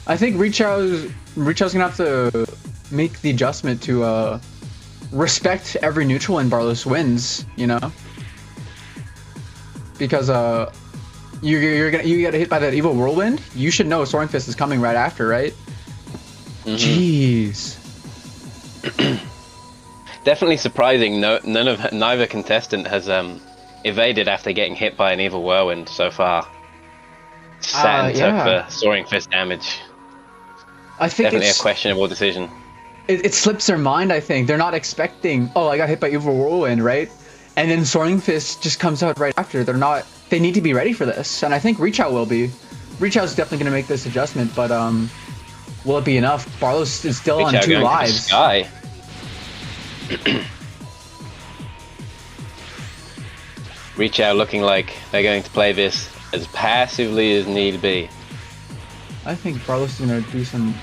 I think Reach Out's gonna have to make the adjustment to respect every neutral when Barlos wins, you know? Because you get hit by that evil whirlwind, you should know Soaring Fist is coming right after, right? Jeez. Definitely surprising. Neither contestant has evaded after getting hit by an evil whirlwind so far. Sand took the Soaring Fist damage. I think Definitely it's a questionable decision. it slips their mind. I think they're not expecting. Oh, I got hit by evil whirlwind, right? And then Soaring Fist just comes out right after. They're not. They need to be ready for this, and I think Reach Out will be. Reach Out's definitely going to make this adjustment, but will it be enough? Barlos is still on 2 lives. Sky. Reach Out looking like they're going to play this as passively as need be. I think Barlos is going to do some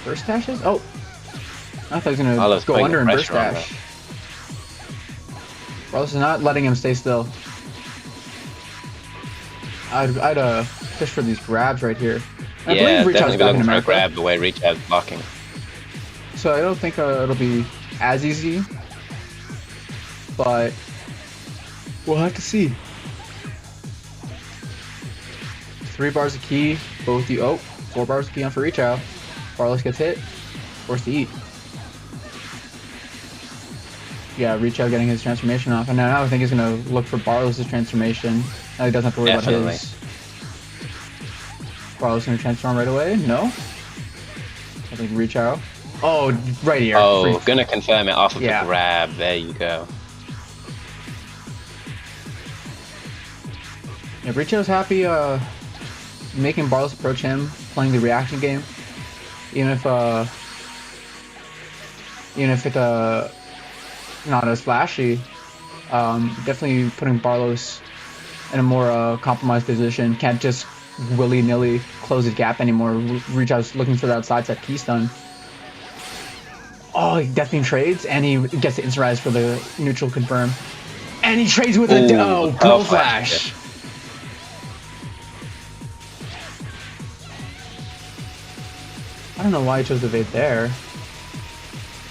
burst dashes. Oh, I thought he was going Barlos to go putting under the and burst pressure on dash. Barlos is not letting him stay still. I'd fish for these grabs right here. I Yeah, believe Reach Out's definitely back in looking for a America, grab the way Reach Out's blocking. so I don't think it'll be as easy, but we'll have to see. 3 bars of key, both you. Oh, 4 bars of key on for Reach Out. Barlos gets hit, forced to eat. Yeah, Reach Out getting his transformation off, and now I think he's gonna look for Barlos' transformation. Now he doesn't have to worry Definitely. about his. Barlos gonna transform right away? No. I think Reach Out. Oh, right here. Oh, gonna confirm it off of Yeah. the grab. There you go. Yeah, Reach Out's happy making Barlos approach him, playing the reaction game. Even if it's not as flashy, definitely putting Barlos in a more compromised position. Can't just willy-nilly close his gap anymore. Reach Out's looking for that side step key stun. Oh, he definitely trades, and he gets the instant rise for the neutral confirm. And he trades with Ooh, Pearl Pearl Flash. Flash. I don't know why he chose to evade there.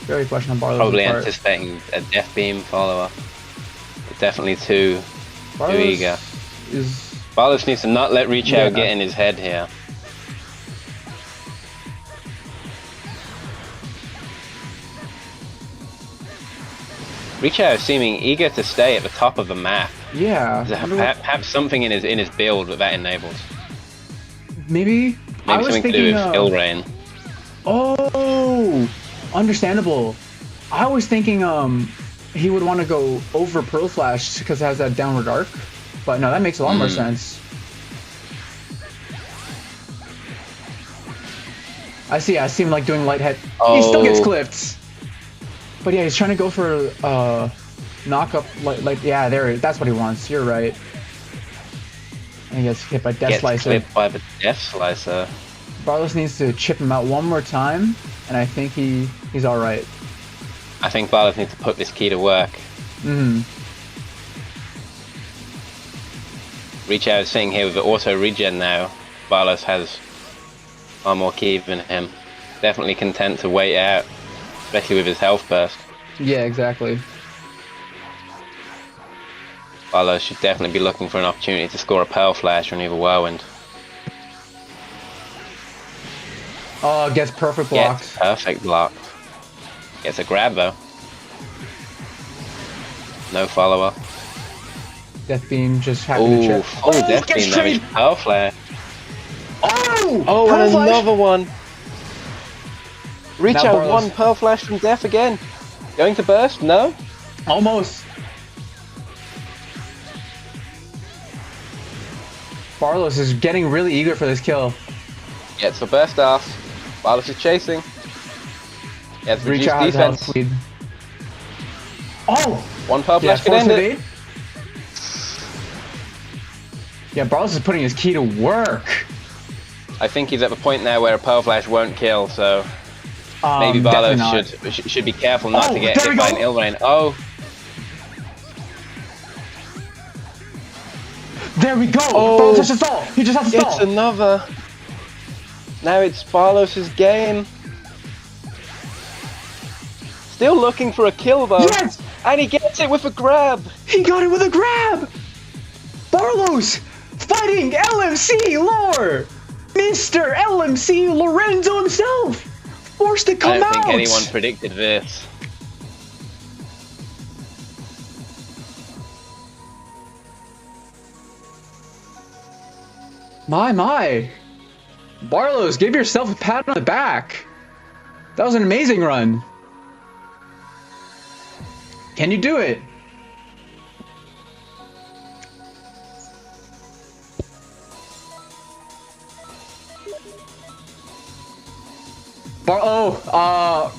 Very question on Barlos' Probably part. anticipating a Death Beam follow-up. But definitely too Barlos eager. is Barlos needs to not let Reach Out Yeah. get in his head here. Reach Out is seeming eager to stay at the top of the map. yeah. There's Wonder what- perhaps something in his build that enables. Maybe I Maybe was something to do thinking. with Ilrain. Oh, understandable. I was thinking he would want to go over Pearl Flash because it has that downward arc, but no, that makes a lot more sense. I see him like doing light head. He still gets Oh. clipped. But yeah, he's trying to go for knock up like yeah, that's what he wants. You're right. And he gets hit by Death Gets Slicer. clipped by the Death Slicer. Barlos needs to chip him out one more time, and I think he's all right. I think Barlos needs to put this key to work. Reach Out is sitting here with the auto regen now. Barlos has far more key than him. Definitely content to wait out, especially with his health burst. Yeah, exactly. Barlos should definitely be looking for an opportunity to score a Pearl Flash on either Whirlwind. Oh, gets perfect blocked. Gets perfect block. Gets a grab though. No follow-up. Death Beam just happened to Ooh, chip. full Death gets Beam damage. trade. Pearl Flash. Oh! Oh, Pearl and Flash! another one. Reach Now Out Barlos. one Pearl Flash from Death again. Going to burst? No? Almost. Barlos is getting really eager for this kill. Gets the burst off. Barlos is chasing. Gets Reach reduced out has defense. health lead. Oh! One Pearl Yeah, Flash could force end it. evade. Yeah, Barlos is putting his key to work. I think he's at the point now where a Pearl Flash won't kill, so maybe Definitely Barlos not. should be careful not Oh, to get there we hit by an go. Ilrain. Oh, There we go! Oh. Barlos has to stall! He just has to gets stall! another. Now it's Barlos' game. Still looking for a kill though. Yes! And he gets it with a grab. He got it with a grab! Barlos fighting LMC lore! Mr. LMC Lorenzo himself! Forced to I come don't out! think anyone predicted this. My. Barlos, give yourself a pat on the back. That was an amazing run. Can you do it?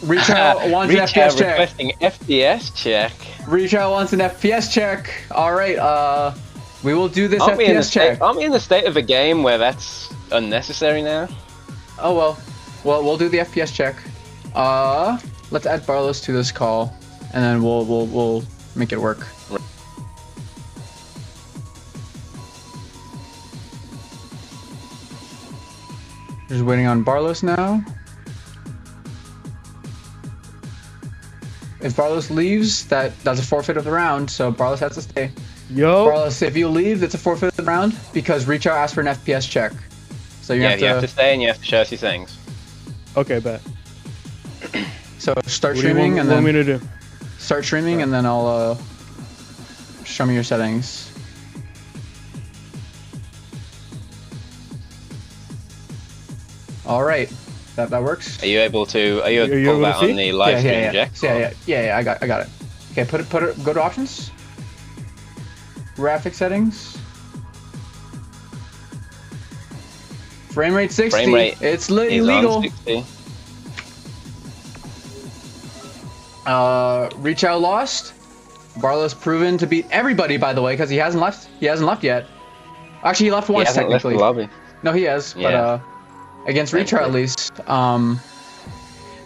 Reach out wants an Reach FPS Out check. requesting FPS check. Reach out wants an FPS check. All right, we will do this Aren't we, FPS check. aren't we in the state of a game where that's unnecessary now? Oh well. Well, we'll do the FPS check. Let's add Barlos to this call, and then we'll make it work. Just waiting on Barlos now. If Barlos leaves, that's a forfeit of the round, so Barlos has to stay. Yo. Barlos, if you leave, it's a forfeit of the round because Reach Out asked for an FPS check. So you You have to stay and you have to show us your things. Okay, bet. So start What do you streaming want, and want me then to do? start streaming and then I'll show me your settings. All right, that works. Are you able to? Are you able to you pull able that to see? on the live stream, yeah. Jack? Yeah, I got it. Okay, put it. Go to options. Graphic settings. Frame rate 60. Frame rate It's He's illegal. on 60. Reach Out lost. Barlos proven to beat everybody, by the way, because he hasn't left. He hasn't left yet. Actually, he left He once hasn't left the technically. lobby. No, he has, Yeah. but against Reach Out at least.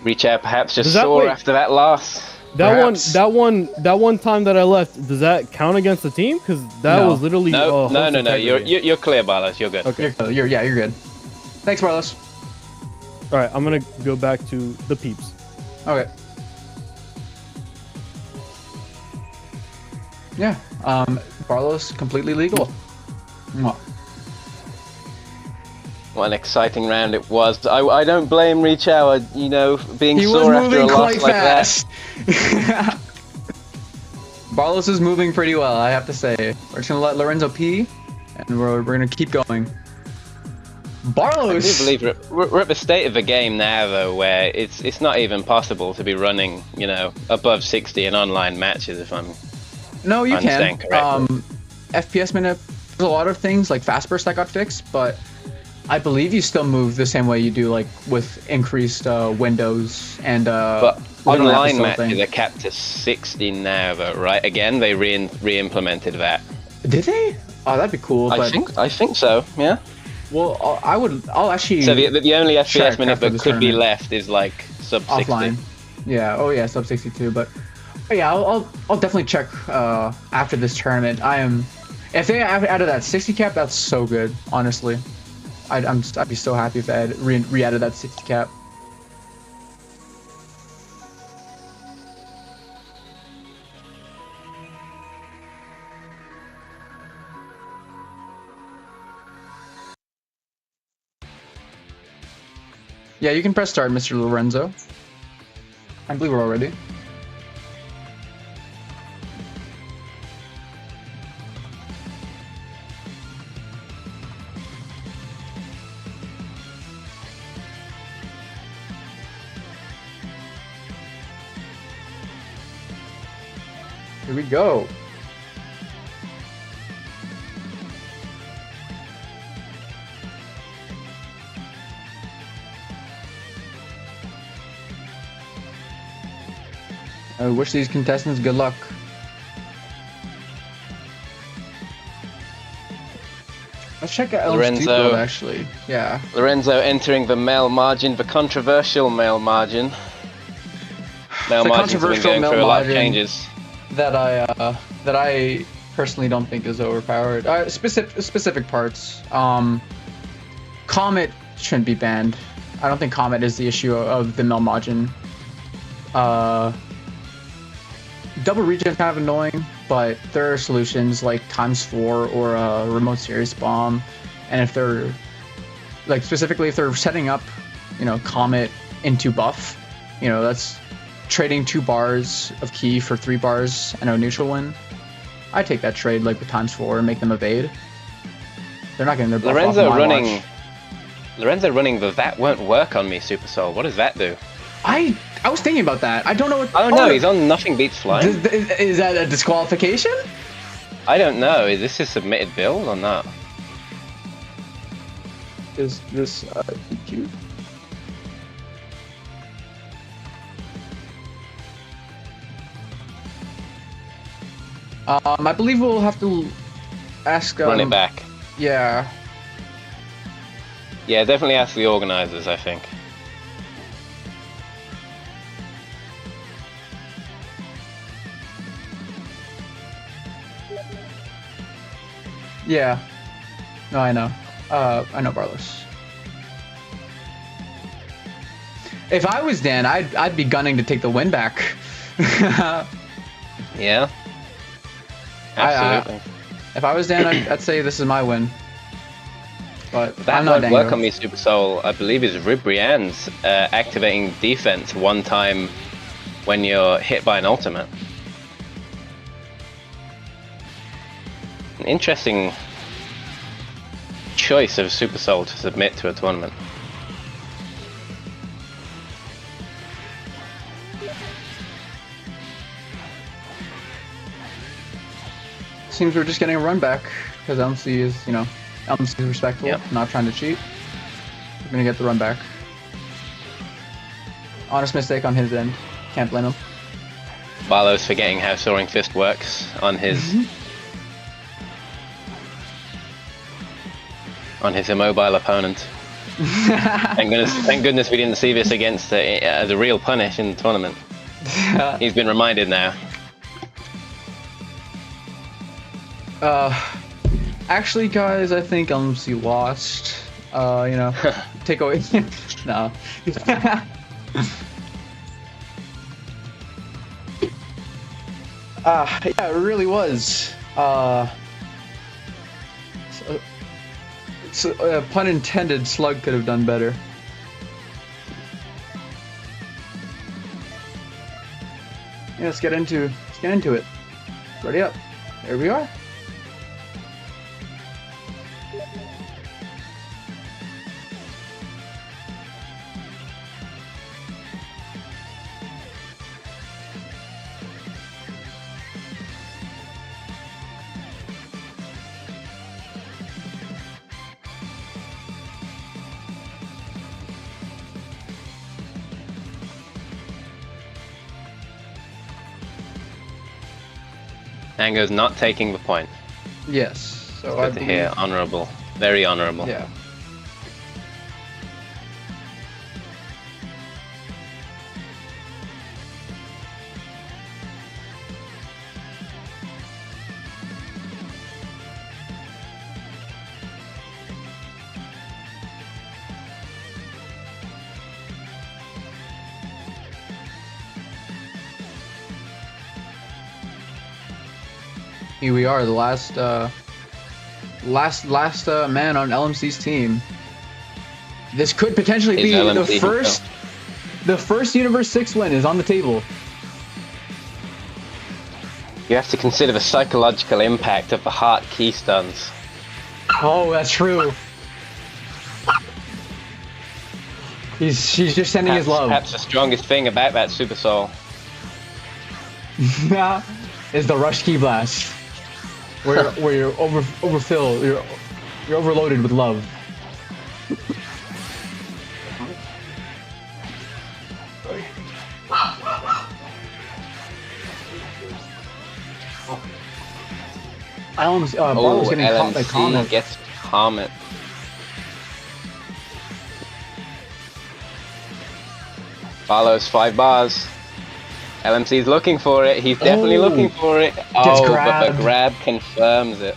Reach Out perhaps just Does that- sore wait. after that loss. Perhaps. That one time that I left, does that count against the team? Because that No. was literally No, host no. integrity. You're clear, Barlos. You're good. Okay. You're good. Thanks, Barlos. All right, I'm gonna go back to the peeps. Okay. Yeah. Barlos completely legal. Mwah. What an exciting round it was. I don't blame Reach Out, being He was sore after a moving loss quite like that. fast. Barlos is moving pretty well, I have to say. We're just gonna let Lorenzo pee, and we're gonna keep going. I do Barlos. believe we're at the state of the game now, though, where it's not even possible to be running, above 60 in online matches. If I'm No, you can. understand correctly. FPS minute. There's a lot of things like fast burst that got fixed, but I believe you still move the same way you do, like with increased windows and. But we don't have online this whole matches thing. are capped to 60 now, though, right? Again, they re-implemented that. Did they? Oh, that'd be cool. I think so. Yeah. Well, I'll actually. So the only check FPS minute after that this could be tournament. left is like sub 60. Offline. Yeah. Oh yeah, sub 62. But yeah, I'll definitely check after this tournament. If they added that 60 cap, that's so good. Honestly, I'd be so happy if they re-added that 60 cap. Yeah, you can press start, Mr. Lorenzo. I believe we're all ready. Here we go. I wish these contestants good luck. Let's check out Lorenzo build, actually. Yeah. Lorenzo entering the male margin, the controversial male margin. Male margins have been going through a lot of changes. That I personally don't think is overpowered. Specific parts. Comet shouldn't be banned. I don't think Comet is the issue of the male margin. Double regen kind of annoying, but there are solutions like ×4 or a remote series bomb, and if they're like specifically if they're setting up, Comet into buff, that's trading 2 bars of key for 3 bars and a neutral win. I take that trade like with ×4 and make them evade. They're not getting their buff off my watch. Lorenzo running the that won't work on me Super Soul. What does that do? I was thinking about that. I don't know what. Oh no, he's on Nothing Beats Flying. Is that a disqualification? I don't know. Is this his submitted build or not? Is this DQ? I believe we'll have to ask. Run it back. Yeah. Yeah, definitely ask the organizers, I think. Yeah. No, I know. I know Barlos. If I was Dan, I'd be gunning to take the win back. Yeah. Absolutely. If I was Dan, I'd say this is my win. But that won't work on me, Super Soul. I believe is Ribrianne's activating defense one time when you're hit by an ultimate. An interesting choice of Super Soul to submit to a tournament. Seems we're just getting a run back because LMC is, LMC is respectful, not trying to cheat. We're gonna get the run back. Honest mistake on his end. Can't blame him. Barlow's forgetting how Soaring Fist works on his on his immobile opponent. Thank goodness we didn't see this against the real punish in the tournament. He's been reminded now. Actually, guys, I think LMC lost. Take away. No. Yeah, it really was. Pun intended, Slug could have done better. Yeah, let's get into it. Ready up. There we are. Ango's not taking the point. Yes. So Good to hear. Honorable. Very honorable. Yeah. Here we are, the last man on LMC's team. This could potentially Is be LMC the first Universe 6 win is on the table. You have to consider the psychological impact of the heart key stuns. Oh, that's true. She's just sending his love. Perhaps the strongest thing about that Super Soul. Is the rush key blast. Where you're overfilled, you're overloaded with love. I almost Barlow's getting caught by Comet. Gets Comet. Follows 5 bars. LMC's looking for it. He's definitely looking for it. Oh, but the grab confirms it.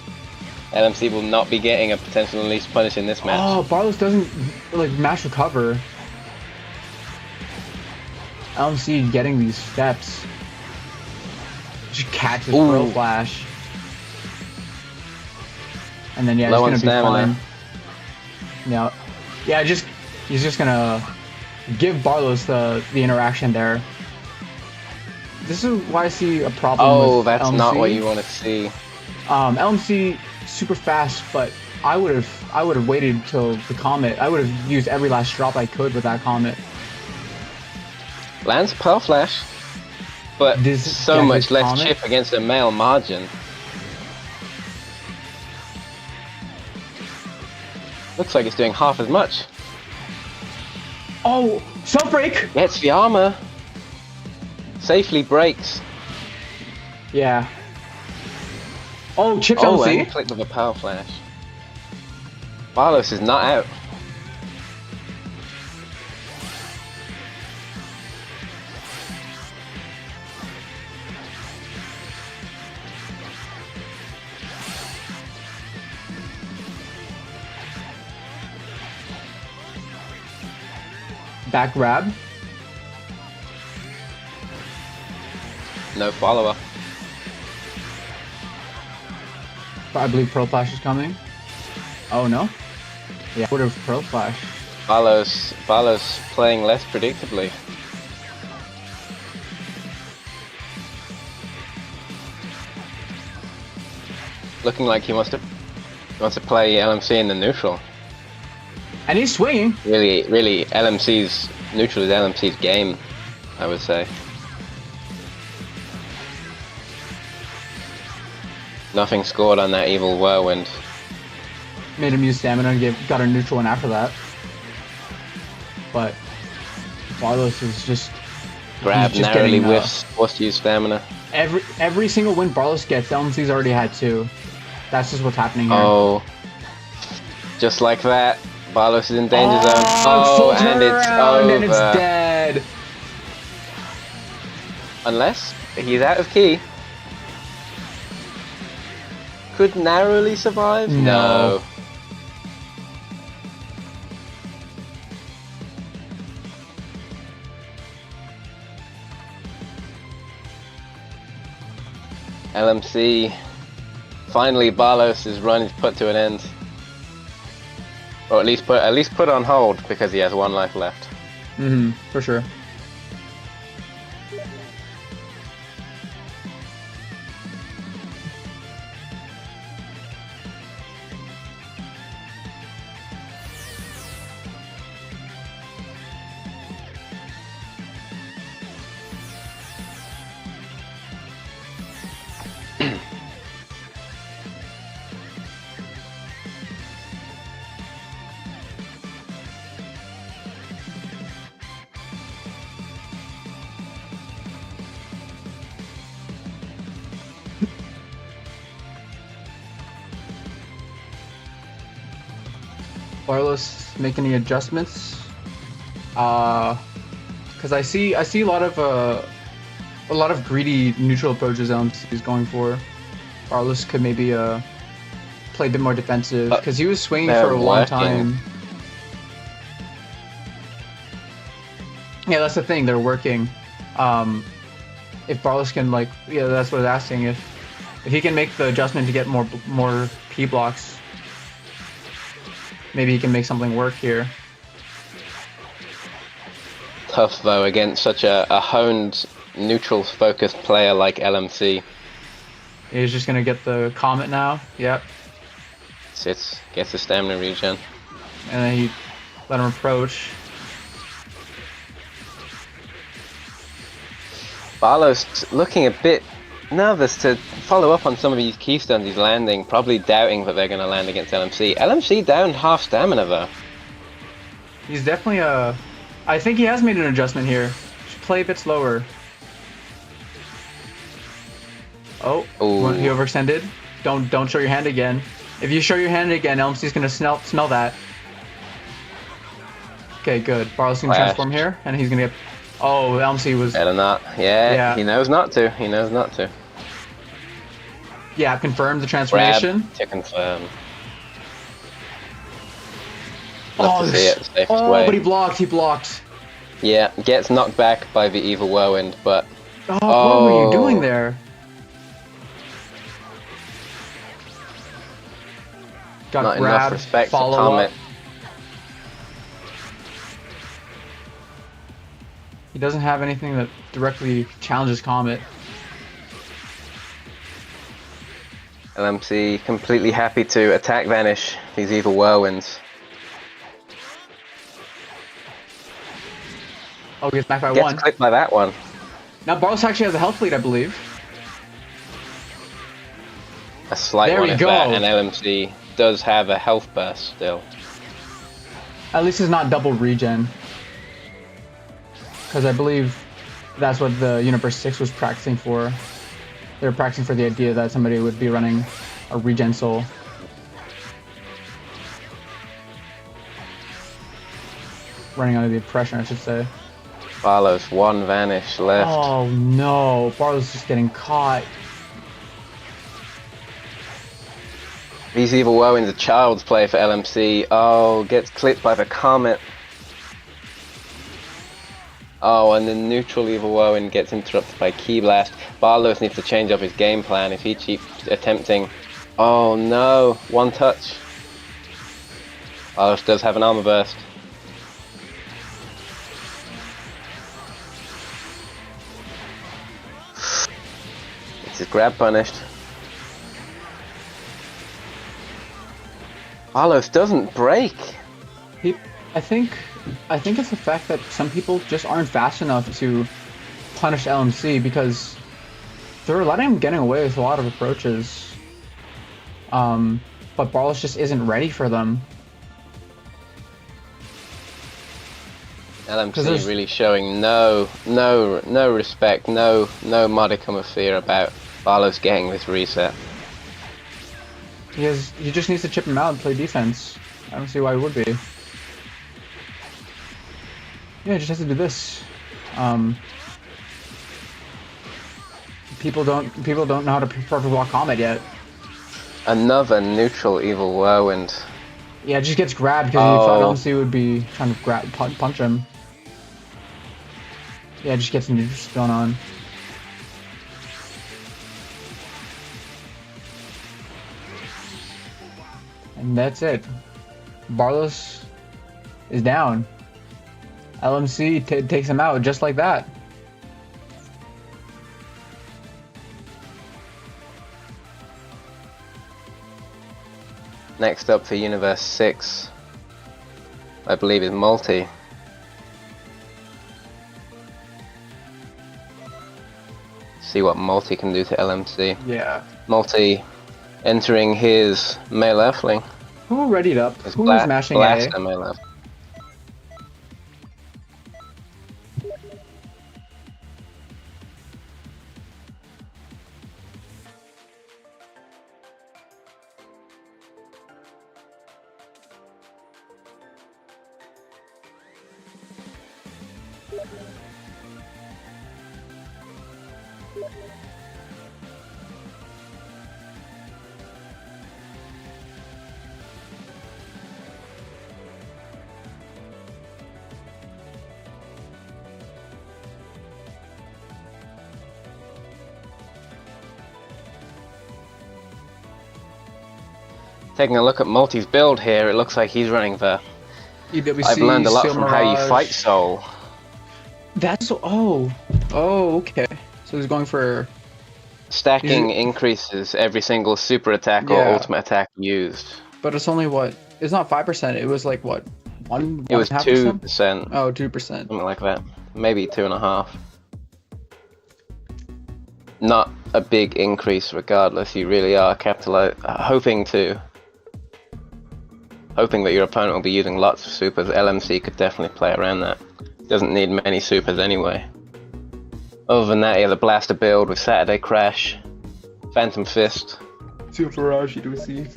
LMC will not be getting a potential unleashed punish in this match. Oh, Barlos doesn't like match recover. LMC getting these steps. Just catches Pro Flash. And then yeah, Low it's gonna on be stamina. fine. Yeah, he's just gonna give Barlos the interaction there. This is why I see a problem with that's LMC. not what you want to see. LMC super fast, but I would have waited till the Comet. I would have used every last drop I could with that Comet. Lands Pearl Flash, but so much less Comet? chip against a male margin. Looks like it's doing half as much. Oh, self break! Gets the armor. Safely breaks. Yeah. Oh, chips Oh, LMC. and click with a Power Flash. Barlos is not out. Back grab. No follow-up. I believe Pro Flash is coming. Oh no. Yeah, would have Pro Flash. Barlos playing less predictably. Looking like he wants to play LMC in the neutral. And he's swinging. Really, LMC's neutral is LMC's game, I would say. Nothing scored on that evil whirlwind. Made him use stamina and got a neutral one after that. But Barlos is just Grab he's just narrowly getting, whiffs, forced to use stamina. every single win Barlos gets, LMC's already had 2. That's just what's happening here. Oh, just like that, Barlos is in danger zone. Full And it's turnaround, over. and it's dead. Unless he's out of key. Could narrowly survive? No. LMC. Finally, Barlos' run is put to an end. Or at least put on hold because he has 1 life left. For sure. Barlos make any adjustments? Because I see a lot of greedy neutral approaches LMC is going for. Barlos could maybe play a bit more defensive because he was swinging they're for a long working. time. Yeah, that's the thing. They're working. If Barlos can that's what I was asking. If he can make the adjustment to get more P blocks, maybe he can make something work here. Tough though against such a honed neutral focused player like LMC. He's just gonna get the Comet now. Yep. Sits, gets the stamina regen. And then he let him approach. Barlos looking a bit nervous to follow up on some of these keystones he's landing, probably doubting that they're going to land against LMC. LMC down half stamina though. He's definitely I think he has made an adjustment here. Should play a bit slower. Oh, Ooh. he overextended. Don't show your hand again. If you show your hand again, LMC's gonna smell that. Okay, good. Barlos gonna transform here, and he's gonna get. Oh, LMC was. Better not. Yeah, he knows not to. He knows not to. Yeah, confirmed the transformation. Grab to confirm. Love Oh, to see it the safest way. but he blocked. He blocked. Yeah, gets knocked back by the evil whirlwind, but Oh, what were you doing there? Got not enough grabbed. respect for Follow Comet. up. He doesn't have anything that directly challenges Comet. LMC completely happy to attack Vanish these evil whirlwinds. Oh, gets back by Gets one. clipped by that one. Now Barlos actually has a health lead, I believe. A slight There one we if go. that, and LMC does have a health burst still. At least it's not double regen. Because I believe that's what the Universe 6 was practicing for. They were practicing for the idea that somebody would be running a regen soul. Running under the oppression, I should say. Barlos, one Vanish left. Oh no, Barlos just getting caught. These evil whirlwinds are child's play for LMC. Oh, gets clipped by the Comet. Oh, and the neutral evil whirlwind gets interrupted by Ki Blast. Barlos needs to change up his game plan if he keeps attempting. Oh no, one touch. Barlos does have an armor burst. It's his grab punished. Barlos doesn't break. I think it's the fact that some people just aren't fast enough to punish LMC because they're letting him getting away with a lot of approaches. But Barlos just isn't ready for them. LMC really showing no respect, no modicum of fear about Barlos getting this reset. He just needs to chip him out and play defense. I don't see why he would be. Yeah, he just has to do this. People don't know how to perfect block Comet yet. Another neutral evil whirlwind. Yeah, it just gets grabbed because he thought LMC would be trying to punch him. Yeah, it just gets neutral going on. And that's it. Barlos is down. LMC takes him out just like that. Next up for Universe 6, I believe, is Multi. See what Multi can do to LMC. Yeah. Multi entering his male earthling. Who readied up? His Who was mashing A? blaster male earthling. Taking a look at Multi's build here, it looks like he's running the... EWC, I've learned a lot Steel from how you Mirage. fight Soul. That's okay. So he's going for Stacking increases every single super attack or Yeah. ultimate attack used. but it's only what? It's not 5%. It was like what? It was 1.5%? 2%, Oh, 2%. something like that. Maybe 2.5. Not a big increase regardless. You really are hoping that your opponent will be using lots of supers. LMC could definitely play around that. Doesn't need many supers anyway. Other than that, he has a blaster build with Saturday Crash, Phantom Fist. Steel Mirage, EWC.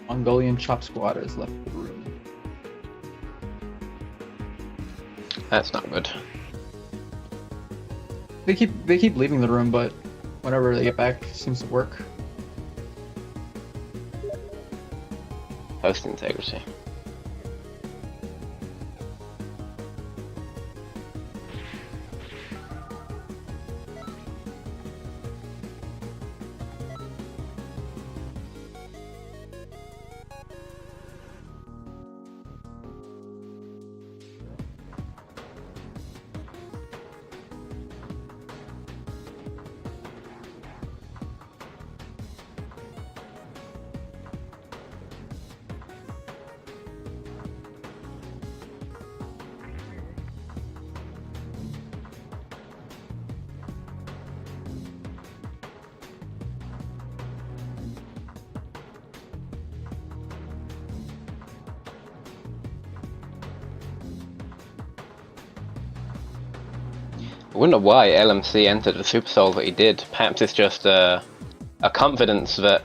Mongolian Chop Squad has left the room. That's not good. They keep leaving the room, but whenever they get back, it seems to work. Post integrity. I wonder why LMC entered the Super Soul that he did. Perhaps it's just a confidence that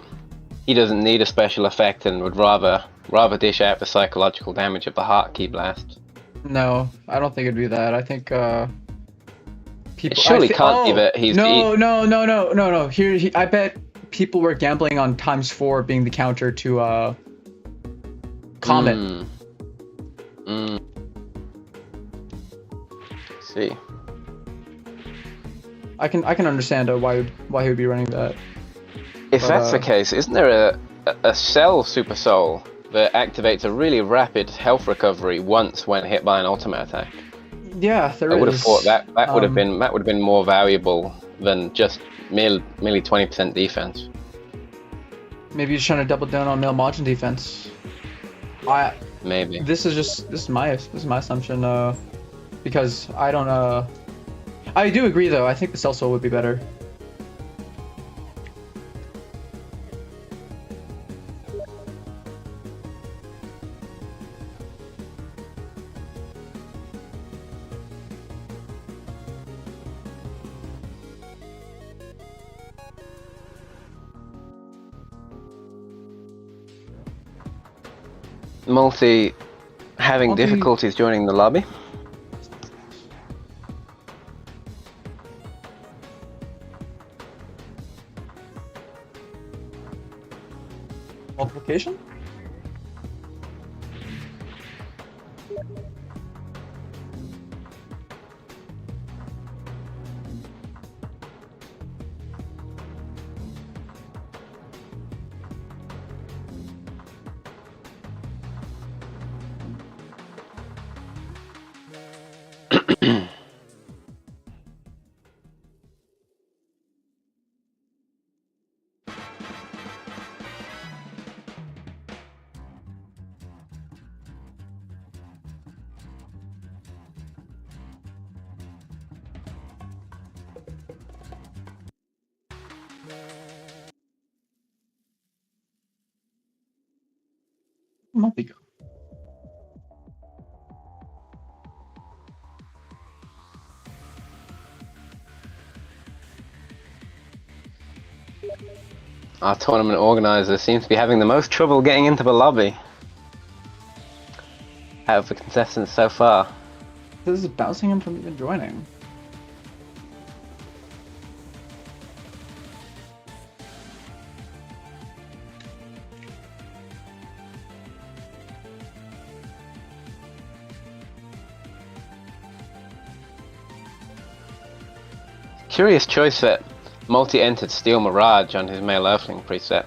he doesn't need a special effect and would rather dish out the psychological damage of the Heart Key Blast. No, I don't think it'd be that. I think people. It surely can't be that he's... No. Here, I bet people were gambling on ×4 being the counter to Comet. See. I can understand why he would be running that. If that's the case, isn't there a Cell Super Soul that activates a really rapid health recovery once when hit by an ultimate attack? Yeah, there is. I would have thought that would have been more valuable than just merely 20% defense. Maybe he's trying to double down on Male Majin defense. Maybe. This is my assumption. Because I don't I do agree though. I think the Cell Soul would be better. Multi having difficulties joining the lobby. Multiplication? Might be good. Our tournament organizer seems to be having the most trouble getting into the lobby out of the contestants so far. This is bouncing him from even joining. Curious choice that Multi entered Steel Mirage on his male Earthling preset.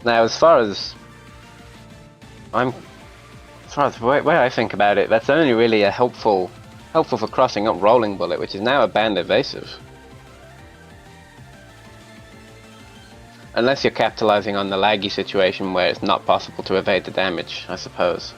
Now, as far as the way I think about it, that's only really a helpful for crossing up Rolling Bullet, which is now a banned evasive. Unless you're capitalizing on the laggy situation where it's not possible to evade the damage, I suppose.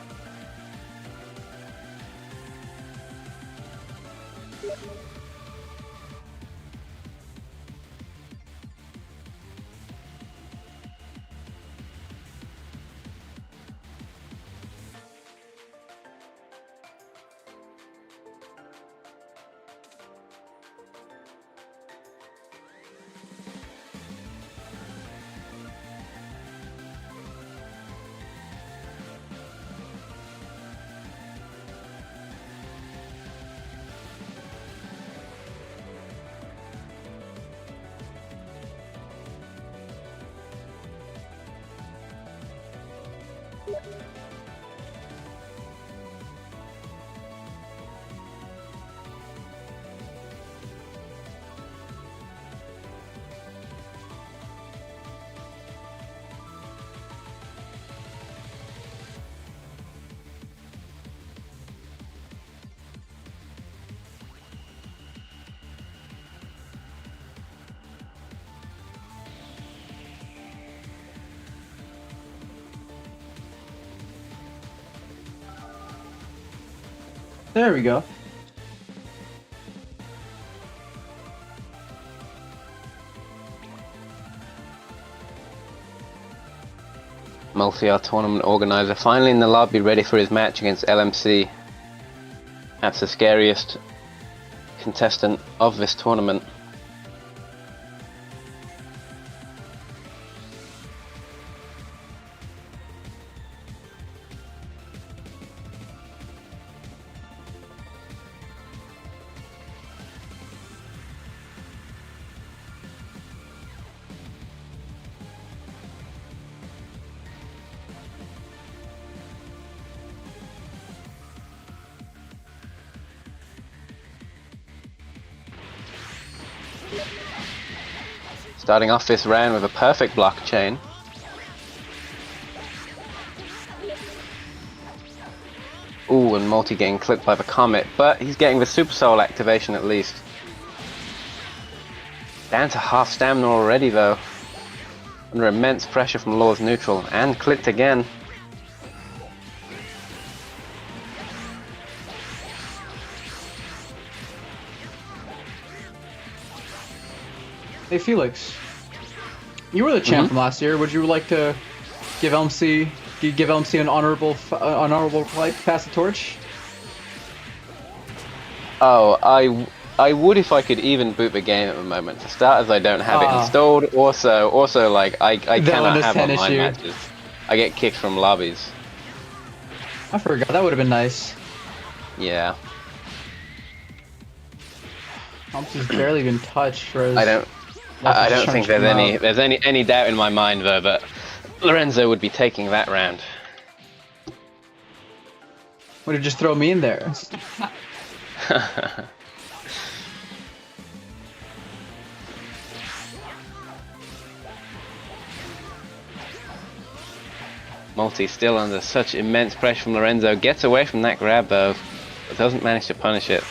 There we go. Multi-R tournament organizer finally in the lobby, ready for his match against LMC. That's the scariest contestant of this tournament. Starting off this round with a perfect blockchain. Ooh, and Multi getting clipped by the Comet, but he's getting the Super Soul activation at least. Down to half stamina already though. Under immense pressure from Law's neutral, and clipped again. Hey Felix, you were the champ from last year. Would you like to give LMC an honorable like pass the torch? Oh, I would if I could even boot the game at the moment. For starters, I don't have it installed. Also, like I cannot have online matches. I get kicked from lobbies. I forgot, that would have been nice. Yeah. LMC's barely been touched. I don't think there's any doubt in my mind though that Lorenzo would be taking that round. Would have just throw me in there. Multi still under such immense pressure from Lorenzo. Gets away from that grab though, but doesn't manage to punish it.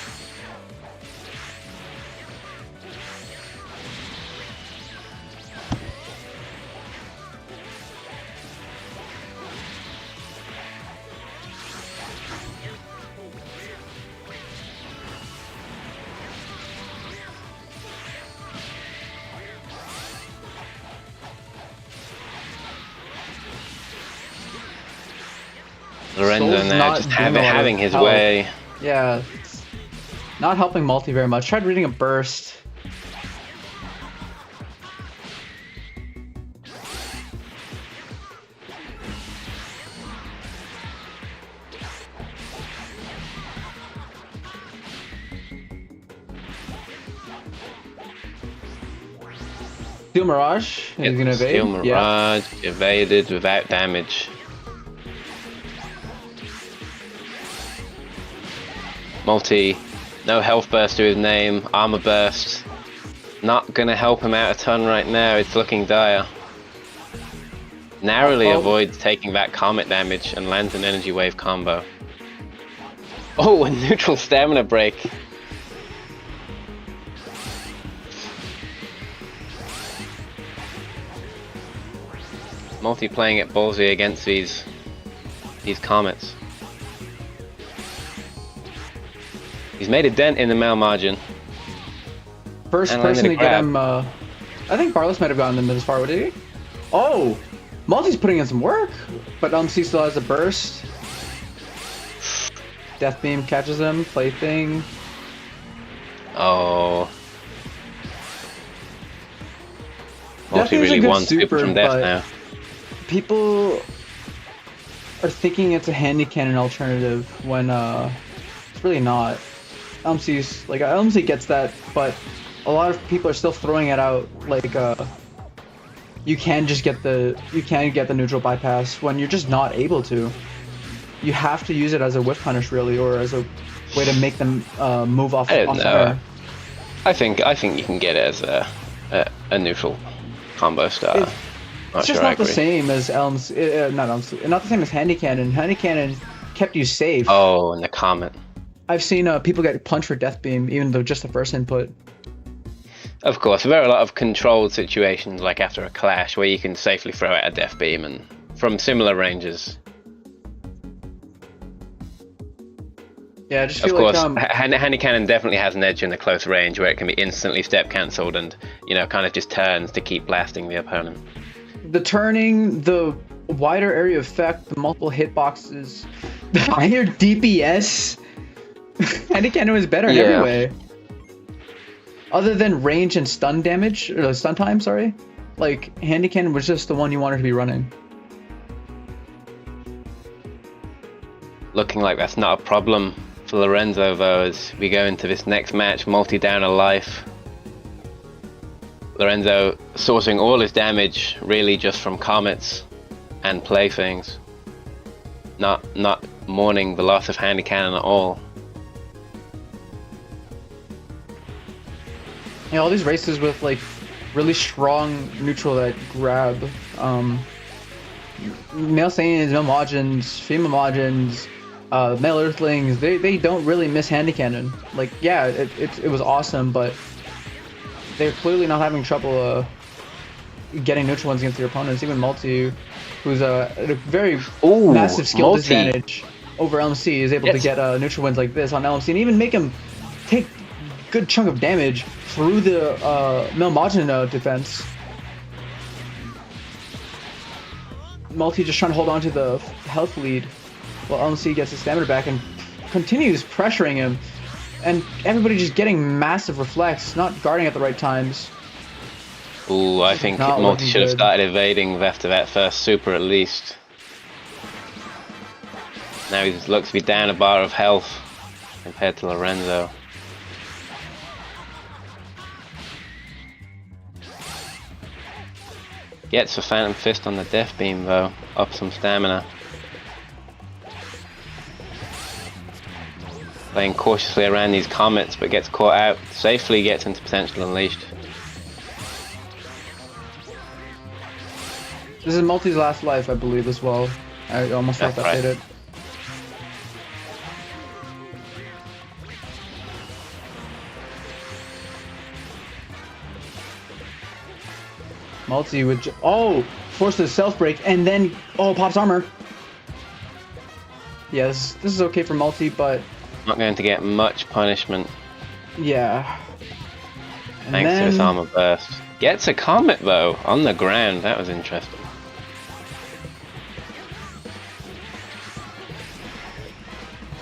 Lorenzo Soul's now not just doing a lot of having his help. way. Yeah, it's not helping Multi very much. Tried reading a burst. Steel Mirage is gonna evade. Steel Mirage evaded without damage. Multi, no health burst to his name, armor burst. Not gonna help him out a ton right now, it's looking dire. Narrowly avoids taking that comet damage and lands an energy wave combo. Oh, a neutral stamina break. Multi playing it ballsy against these comets. He's made a dent in the mail margin. First And person landed to a get grab. him. I think Barlos might have gotten him this far. What did he? Oh, Multi's putting in some work, but LMC still has a burst. Death Beam catches him. Plaything. Oh. Death Multi Beam's a really good wants people super, from death but now. people are thinking it's a handy cannon alternative when it's really not. LMC's like LMC gets that, but a lot of people are still throwing it out like you can get the neutral bypass when you're just not able to. You have to use it as a whiff punish really, or as a way to make them move off. I don't off know. center. I think you can get it as a neutral combo style. It's just not the same as not the same as Handy Cannon. Handy Cannon kept you safe. Oh, and the comet. I've seen people get punched for Death Beam, even though just the first input. Of course, there are a lot of controlled situations, like after a clash, where you can safely throw out a death beam and from similar ranges. Yeah, I just Of feel course, like Handy Cannon definitely has an edge in the close range, where it can be instantly step cancelled and kind of just turns to keep blasting the opponent. the turning, the wider area effect, the multiple hitboxes, the higher DPS. Handy Cannon is better in Yeah. every way. Other than range and stun damage, or stun time, sorry. Like, Handy Cannon was just the one you wanted to be running. Looking like that's not a problem for Lorenzo, though, as we go into this next match, Multi down a life. Lorenzo sourcing all his damage really just from comets and playthings. Not mourning the loss of Handy Cannon at all. Yeah, all these races with like really strong neutral that grab. Male Saiyans, male Majins, female Majins, male Earthlings, they don't really miss Handy Cannon. Like, yeah, it was awesome, but they're clearly not having trouble getting neutral ones against their opponents. Even Multi, who's at a very massive skill Multi disadvantage over LMC, is able to get neutral wins like this on LMC and even make him take a good chunk of damage through the male Majin defense. Multi just trying to hold on to the health lead while LMC gets his stamina back and continues pressuring him. And everybody just getting massive reflects, not guarding at the right times. Ooh, I think Not Multi looking should have good. started evading after that first super at least. Now he looks to be down a bar of health compared to Lorenzo. Gets a Phantom Fist on the Death Beam though, up some stamina. Playing cautiously around these comets, but gets caught out. Safely gets into Potential Unleashed. This is Multi's last life, I believe, as well. I almost That's forgot to right. update it. Multi would forces self break and then pops armor. Yeah, this is okay for Multi, but Not going to get much punishment yeah. And thanks to his then- armor burst. Gets a comet though, on the ground. That was interesting.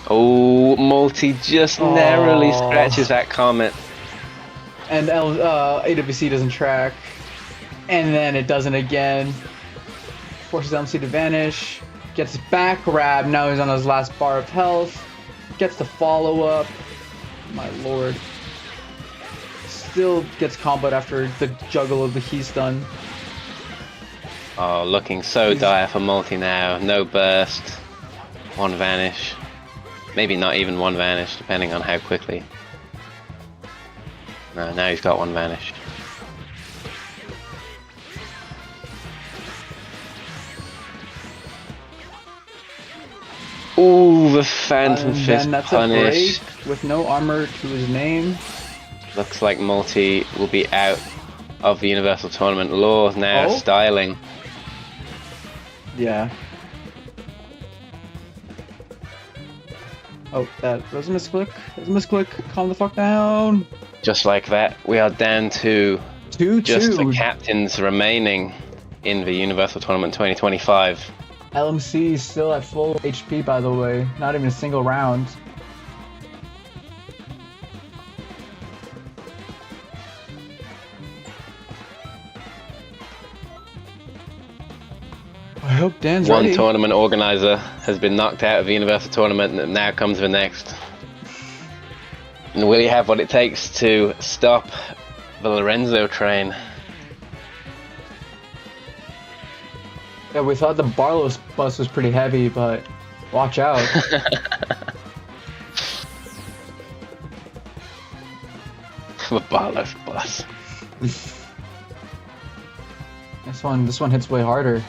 Oh, Multi just narrowly Aw. scratches that comet. And AWC doesn't track, and then it doesn't again. Forces LMC to vanish, gets back grab, now he's on his last bar of health, gets the follow up. My lord. still gets comboed after the juggle of the key stun. Oh, looking so dire for multi now. No burst. One vanish. Maybe not even one vanish, depending on how quickly. No, now he's got one vanish. Ooh, the Phantom And Fist then that's punish. a break with no armor to his name. Looks like Multi will be out of the Universal Tournament. Law now Oh? styling. Yeah. Oh, that was a misclick. That was a misclick. Calm the fuck down. Just like that, we are down to 2-2. just the captains remaining in the Universal Tournament 2025. LMC is still at full HP, by the way. Not even a single round. I hope Dan's One ready. tournament organizer has been knocked out of the Universal Tournament, and now comes the next. And will he have what it takes to stop the Lorenzo train? Yeah, we thought the Barlow's bus was pretty heavy, but watch out. The Barlow's bus. This one hits way harder.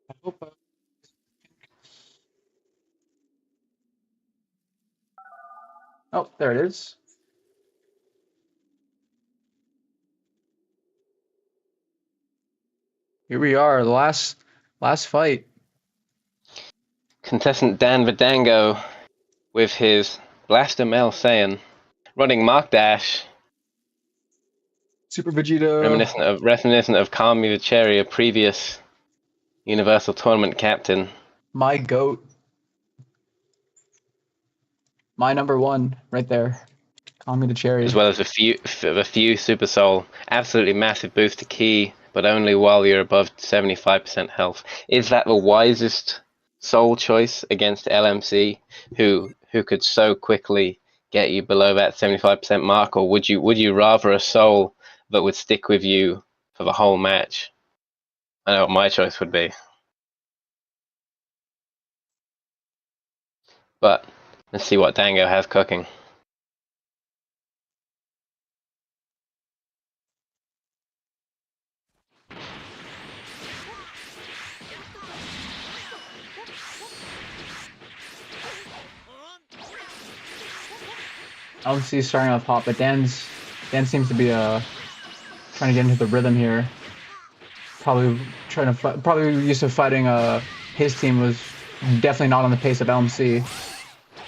I hope. Oh, there it is. Here we are, the last fight. Contestant Dan Verdango with his Blaster Mel Saiyan running Mark Dash, Super Vegeta. reminiscent of Kami the Cherry, a previous Universal Tournament captain. My goat. My number one, right there. Call me the cherry. As well as a few Super Soul. Absolutely massive boost to Ki, but only while you're above 75% health. Is that the wisest Soul choice against LMC, who could so quickly get you below that 75% mark, or would you rather a Soul that would stick with you for the whole match? I know what my choice would be. But let's see what Dango has cooking. LMC is starting off hot, but Dan seems to be trying to get into the rhythm here. Probably used to fighting his team, was definitely not on the pace of LMC.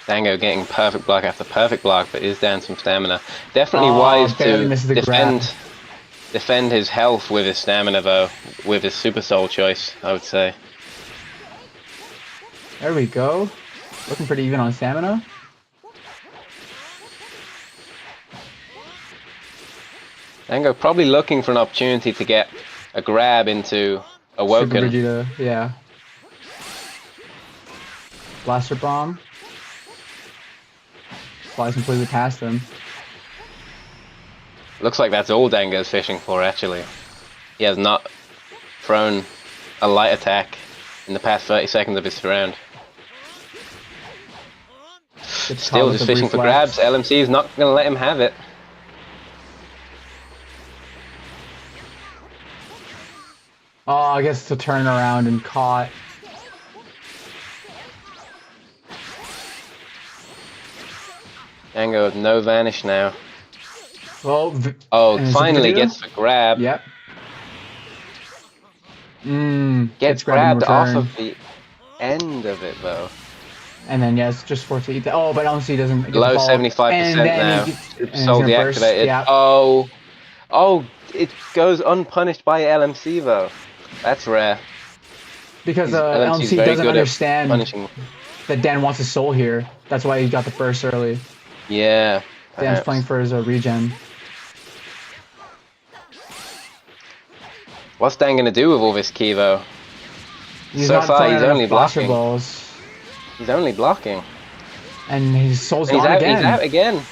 Dango getting perfect block after perfect block, but is down some stamina. Definitely wise barely to misses the grab. defend his health with his stamina, though, with his Super Soul choice, I would say. There we go. Looking pretty even on stamina. Dango probably looking for an opportunity to get a grab into Awoken. Super Vegeta, yeah. Blaster Bomb. Flies completely past him. Looks like that's all Dango's fishing for, actually. He has not thrown a light attack in the past 30 seconds of his round. Still just fishing for grabs. LMC is not going to let him have it. Oh, I guess to turn around and caught. Dango with no vanish now. Well, Oh, and finally Vegeta? gets the grab. Yep. Gets grabbed in grabbed off return. of the end of it, though. And then yeah, it's just forced to eat that. Oh, but LMC doesn't get the Low follow-up. 75% And then now. he gets- and he's Soul gonna burst, deactivated. yeah. Oh, it goes unpunished by LMC though. That's rare. Because LMC's LMC very doesn't good at understand punishing. that Dan wants his soul here. That's why he got the burst early. Yeah. Dan's perhaps. playing for his regen. What's Dan gonna do with all this ki though? He's So not far, throwing he's enough only blaster blocking. balls. He's only blocking. And his soul's And gone he's again. out again.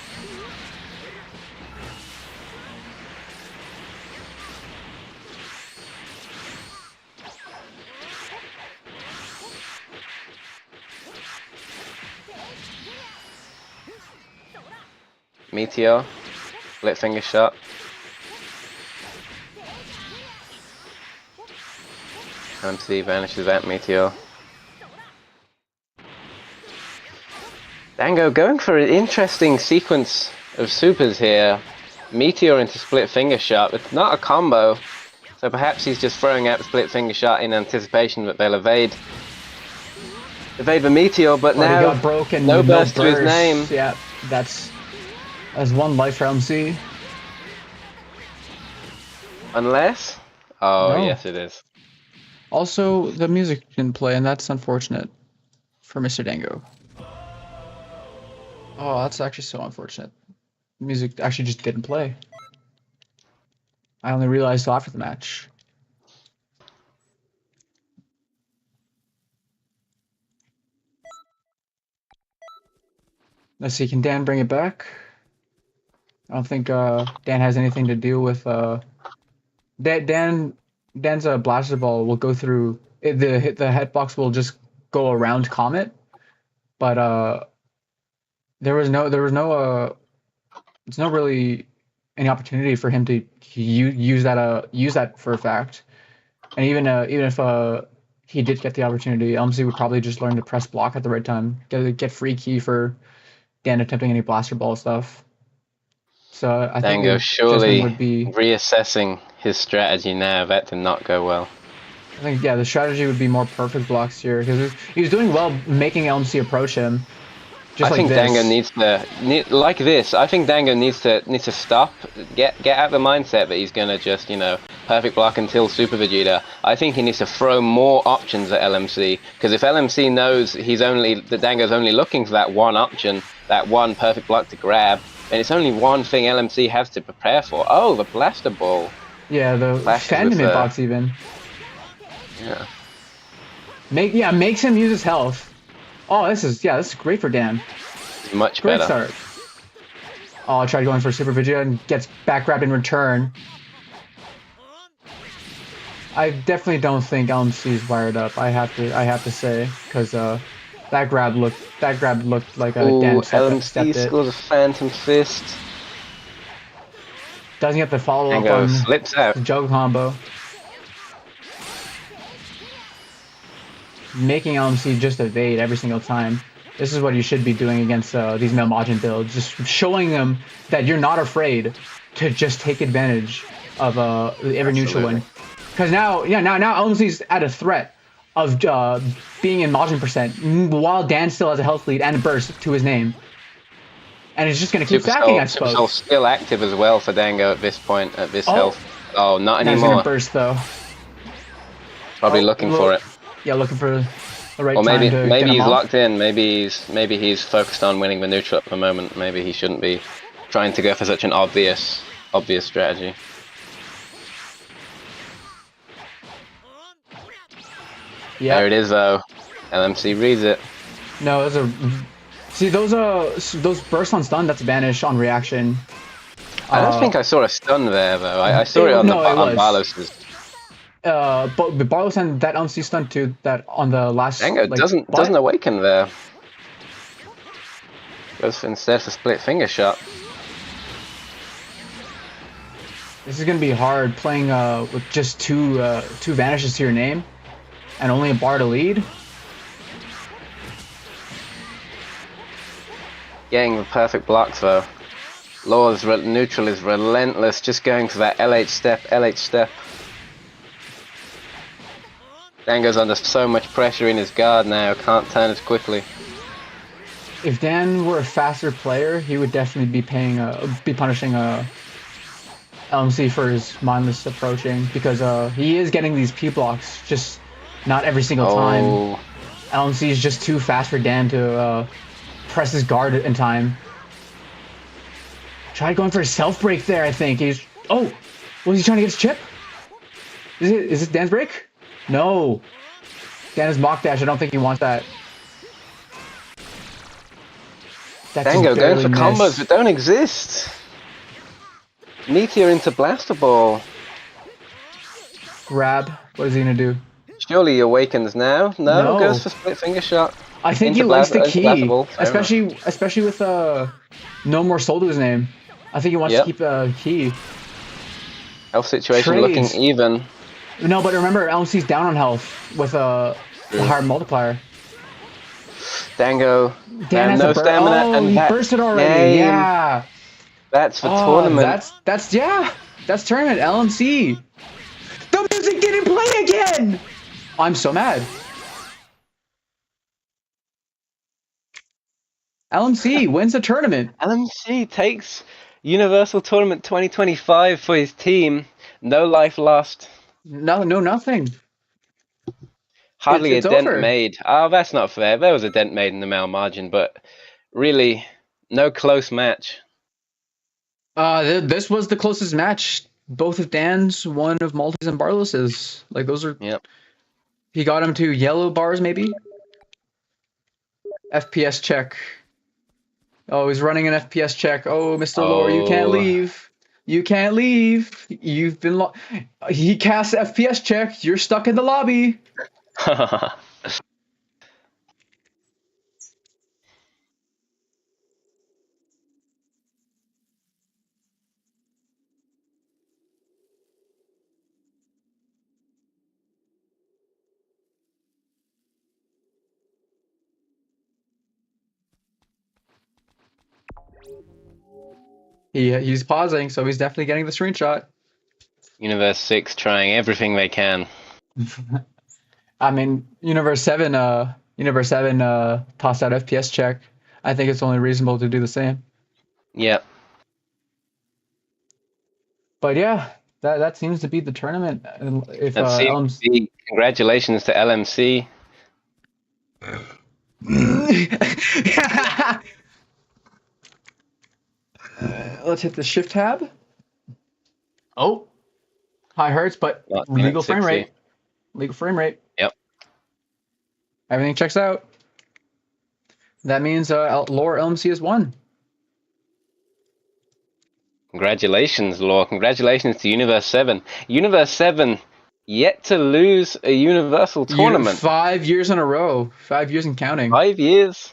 Meteor. Split finger shot. MC vanishes that Meteor. Dango going for an interesting sequence of supers here. Meteor into split finger shot. It's not a combo, so perhaps he's just throwing out the split finger shot in anticipation that they'll evade the Meteor, but But he now got broken. no with burst to his burst. name. Yeah, that's one life for MC. Unless... Oh, No. yes it is. Also, the music didn't play, and that's unfortunate for Mr. Dango. Oh, that's actually so unfortunate. Music actually just didn't play. I only realized after the match. Let's see, can Dan bring it back? I don't think Dan has anything to do with Dan's blaster ball will go through the hitbox will just go around Comet, but there's no really any opportunity for him to use that for a fact. And even if he did get the opportunity, LMC would probably just learn to press block at the right time, get free key for Dan attempting any blaster ball stuff. So I think Dango his surely judgment would be. reassessing his strategy now. That did not go well. I think the strategy would be more perfect blocks here because he was doing well making LMC approach him. Just I like think this. Dango needs to like this. I think Dango needs to stop, get out of the mindset that he's gonna just perfect block until Super Vegeta. I think he needs to throw more options at LMC, because if LMC knows that Dango's only looking for that one option, that one perfect block to grab, then it's only one thing LMC has to prepare for. Oh, the blaster ball. Yeah, the Flashes Phantom with, hitbox even. Yeah. Makes him use his health. Oh, this is great for Dan. Much Great better. start. Oh, tried going for Super Vegeta and gets back grabbed in return. I definitely don't think LMC's wired up. I have to say, because that grab looked like a Ooh, Dan LMC stepped it. scores a Phantom Fist. Doesn't get the follow up Dango on slips out. the jug combo. Making LMC just evade every single time. This is what you should be doing against these Melmajin builds. Just showing them that you're not afraid to just take advantage of every neutral win. Because now LMC's at a threat of being in Majin percent while Dan still has a health lead and a burst to his name. And it's just going to keep stacking, I Super suppose. Soul still active as well for Dango at this point, at this health. Oh, not Now he's going anymore. to burst though. Probably looking for it. Yeah, looking for the right Or time maybe to get maybe him he's off. locked in. Maybe he's focused on winning the neutral at the moment. Maybe he shouldn't be trying to go for such an obvious strategy. Yeah. There it is though. LMC reads it. No, those are. See, those bursts on stun. That's vanish on reaction. I don't think I saw a stun there though. I saw it on no, it on was. Barlos's. But Barlos and that LMC stun too. That on the last. Dango like, doesn't awaken there. Goes for instead for split finger shot. This is gonna be hard playing with just two vanishes to your name, and only a bar to lead. Getting the perfect block though. Law's neutral is relentless, just going for that LH step. Dango's under so much pressure in his guard now, can't turn as quickly. if Dan were a faster player, he would definitely be punishing LMC for his mindless approaching because he is getting these P blocks, just not every single time. Oh, LMC is just too fast for Dan to press his guard in time. Tried going for a self break there. I think was he trying to get his chip? Is it Dan's break? No. Dan is mock dash. I don't think he wants that. That just Dango going barely for missed. combos that don't exist. Meteor into Blaster Ball. Grab. What is he gonna do? Surely he awakens now. No, No. goes for split finger shot. I think Into he likes the Blaster key, Ball. Fair enough. especially with no more soul to his name. I think he wants Yep. to keep a key. Health situation Trades. looking even. No, but remember, LMC's down on health with a higher multiplier. Dango. Dan has no a stamina, Oh, and he that bursted already. game. Yeah. That's for Oh, tournament. That's tournament. LMC. The music didn't play again. I'm so mad. LMC wins the tournament. LMC takes Universal Tournament 2025 for his team. No life lost. No, nothing. Hardly It's a dent over. made. Oh, that's not fair. There was a dent made in the male margin, but really, no close match. This was the closest match. Both of Dan's, one of Maltese and Barlos's. Like those are. Yep. He got him to yellow bars, maybe. FPS check. Oh, he's running an FPS check. Oh, Mr. Lore, you can't Oh. leave. You can't leave. You've been He casts FPS check. You're stuck in the lobby. He's pausing, so he's definitely getting the screenshot. Universe 6 trying everything they can. I mean, Universe 7 tossed out FPS check. I think it's only reasonable to do the same. Yep. But yeah, that seems to be the tournament. And if And LMC congratulations to LMC. Let's hit the shift tab. Oh, high hertz, but Not legal frame 60. rate. Legal frame rate. Yep. Everything checks out. That means Lore LMC has won. Congratulations, Law. Congratulations to Universe 7. Universe 7 yet to lose a Universal Tournament. 5 years in a row. 5 years and counting. 5 years.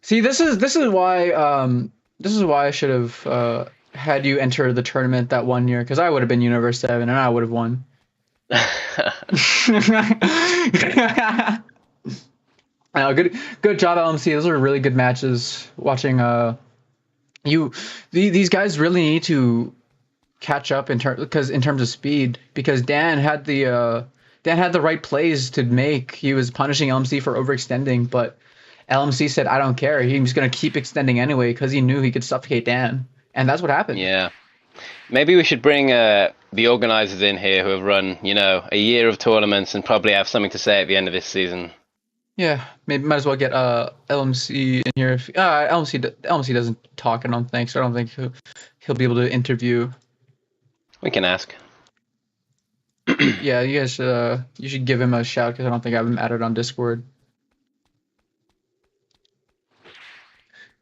See, this is why I should have had you enter the tournament that 1 year, because I would have been Universe 7 and I would have won. Good job, LMC. Those are really good matches. Watching these guys really need to catch up in terms of speed, because Dan had the right plays to make. He was punishing LMC for overextending, but LMC said, "I don't care." He was going to keep extending anyway because he knew he could suffocate Dan, and that's what happened. Yeah. Maybe we should bring the organizers in here who have run, a year of tournaments and probably have something to say at the end of this season. Yeah, maybe might as well get LMC in here. LMC doesn't talk, I don't think, so I don't think he'll be able to interview. We can ask. Yeah, you guys you should give him a shout, because I don't think I have him added on Discord.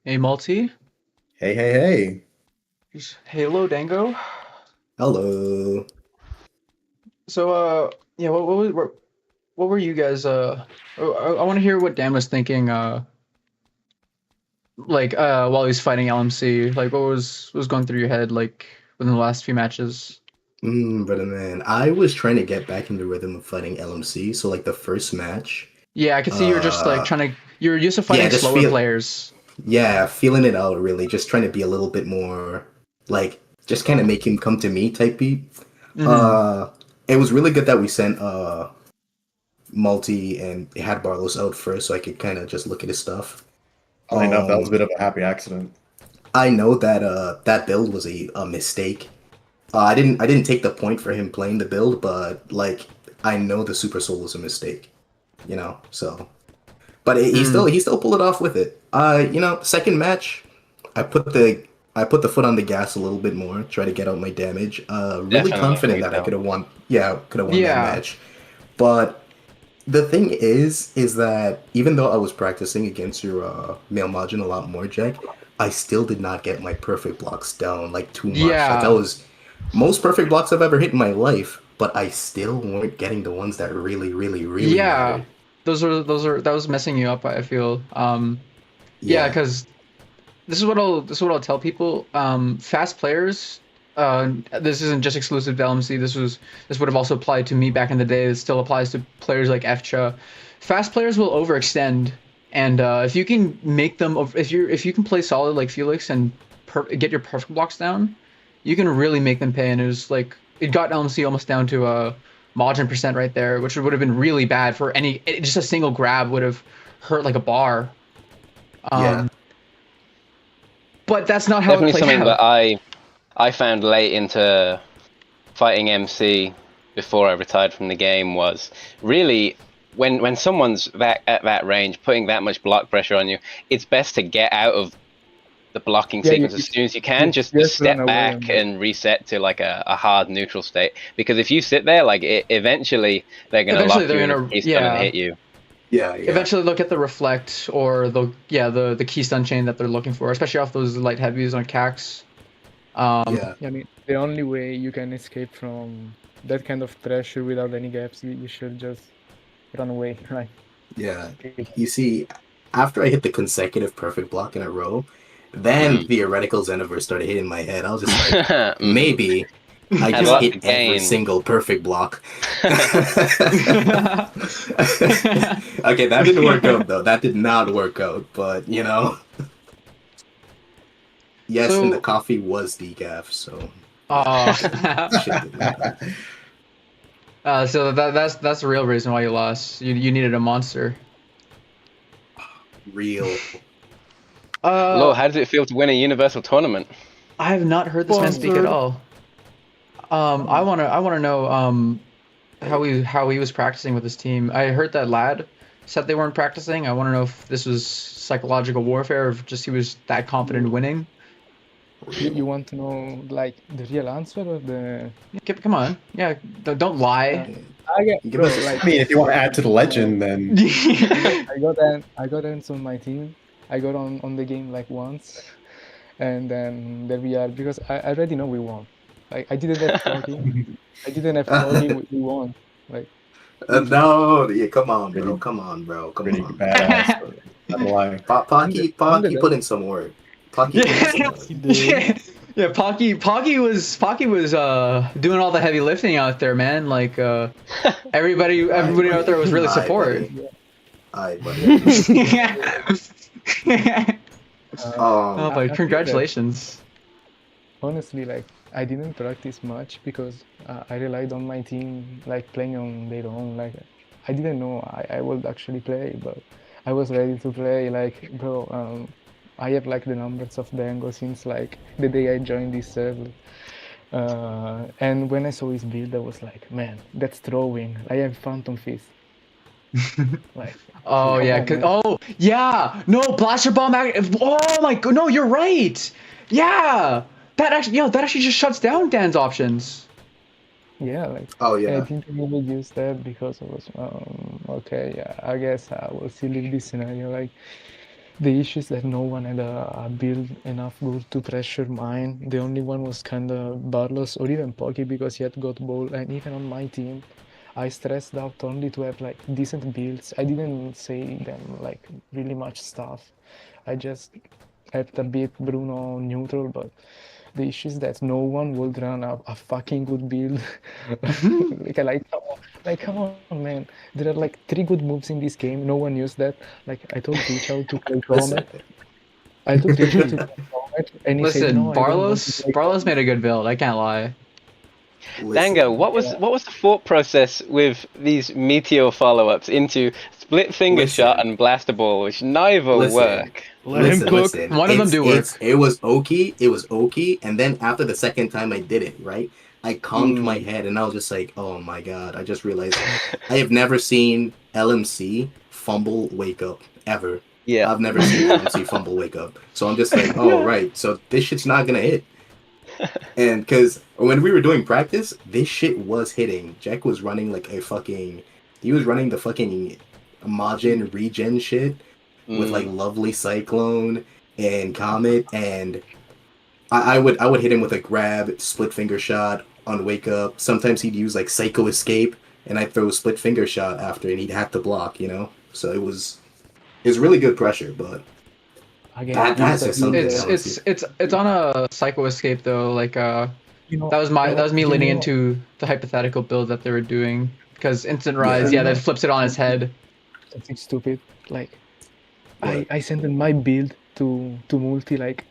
Hey, Multi. Hey. Halo Dango. Hello. So yeah, what were you guys I want to hear what Dan was thinking while he was fighting LMC. Like, what was going through your head like within the last few matches? Brother man, I was trying to get back in the rhythm of fighting LMC. So like the first match, Yeah, I could see you were just like you're used to fighting just slower players. yeah, feeling it out really, just trying to be a little bit more like just kind of make him come to me type beat. It was really good that we sent Multi and had Barlos out first, so I could kind of just look at his stuff. Funny enough, that was a bit of a happy accident. I know that that build was a mistake. I didn't take the point for him playing the build, but like I know the Super Soul was a mistake, you know. So, but he still pulled it off with it. You know, second match, I put the foot on the gas a little bit more, try to get out my damage. Really Definitely confident agreed that I though. could have won. Yeah, could have won Yeah. that match. But the thing is that even though I was practicing against your male Majin a lot more, Jack, I still did not get my perfect blocks down like too much. Yeah. Like I was most perfect blocks I've ever hit in my life, but I still weren't getting the ones that really Yeah, mattered. that was messing you up. I feel. Yeah, because this is what I'll tell people. Fast players. This isn't just exclusive to LMC. This would have also applied to me back in the day. It still applies to players like FCHA. Fast players will overextend, and if you can make them, if you can play solid like Felix and get your perfect blocks down, you can really make them pay. And it got LMC almost down to a Majin percent right there, which would have been really bad for just a single grab would have hurt like a bar. Yeah. But that's not how Definitely it played something out. that I found late into fighting MC before I retired from the game was really when someone's at that range, putting that much block pressure on you, it's best to get out of the blocking Yeah, sequence you- as soon as you can. you Just just step run away back and reset to like a hard neutral state. Because if you sit there, like eventually they're gonna Eventually lock they're you in gonna- a keystone and yeah. hit you. Yeah. Eventually they'll get the reflect or the keystone chain that they're looking for, especially off those light heavies on Cax. Yeah. I mean, the only way you can escape from that kind of pressure without any gaps, you should just run away, right? Yeah. You see, after I hit the consecutive perfect block in a row, then theoretical Xenoverse started hitting my head. I was just like, maybe I Had just lots hit of every gain. single perfect block. Okay, that didn't work out though. That did not work out, but you know. Yes, So- and the coffee was decaf, so Oh. shit didn't matter. So that's the real reason why you lost. You needed a monster. Real. Lord, how does it feel to win a universal tournament? I have not heard this man speak at all. I wanna know how he was practicing with his team. I heard that Lad said they weren't practicing. I want to know if this was psychological warfare or if just he was that confident in winning. You want to know like the real answer or the? Come on, yeah, don't lie. I get, Give bro, us a like I mean, if you want to add to the legend, then I got ends on my team. I got on the game like once, and then there we are because I already know we won. Like I didn't have talking. I didn't have talking. We won. Like No, yeah, come on, bro. Come on, bro. Come pretty on. badass. But not gonna lie. Pocky Under put in some work. Pocky put in some work. Yeah, Pocky was doing all the heavy lifting out there, man. Like everybody out there was really Aye, support. buddy. Aye, buddy. Oh, I but feel congratulations. honestly, like I didn't practice much because I relied on my team like playing on their own. Like I didn't know I would actually play, but I was ready to play. Like bro, I have like the numbers of Dango since like the day I joined this server. And when I saw his build, I was like, man, that's throwing. I have Phantom Fist. Like Oh come yeah, on, man. oh yeah, no blaster bomb. Oh my god, no, you're right. Yeah, that actually just shuts down Dan's options. Yeah, like Oh I yeah. didn't really use that because I was okay. Yeah, I guess I will still leave this scenario. Like the issue is that no one had a build enough good to pressure mine. The only one was kind of Barlos or even Pocky because he had got ball. And even on my team, I stressed out only to have like decent builds. I didn't say them like really much stuff. I just had a bit Bruno neutral, but the issue is that no one would run a fucking good build. Come on, man. There are like 3 good moves in this game. No one used that. Like I told Richard to play Comet. I told Richard to play Comet, and he said Listen, no. I don't want to play Barlos made a good build. I can't lie. Dango, what was the thought process with these Meteor follow-ups into Split Finger Listen. Shot and Blaster Ball, which neither Listen. work? Let him cook. One of them do work. It was okay. It was okay. And then after the second time I did it, right? I calmed my head and I was just like, oh my god! I just realized I have never seen LMC fumble wake up ever. Yeah. I've never seen LMC fumble wake up. So I'm just like, oh right. So this shit's not gonna hit. And because when we were doing practice, this shit was hitting. Jack was running like a fucking. He was running the fucking Majin regen shit with like Lovely Cyclone and Comet, and I would hit him with a grab, split finger shot on wake up. Sometimes he'd use like Psycho Escape, and I'd throw a split finger shot after, and he'd have to block, you know. So it was really good pressure, but Again, that's just something. It's on a Psycho Escape though. Like you know, that was me you leaning know- into the hypothetical build that they were doing because Instant Rise, that flips it on his head. something stupid. Like, What? I sent in my build to multi like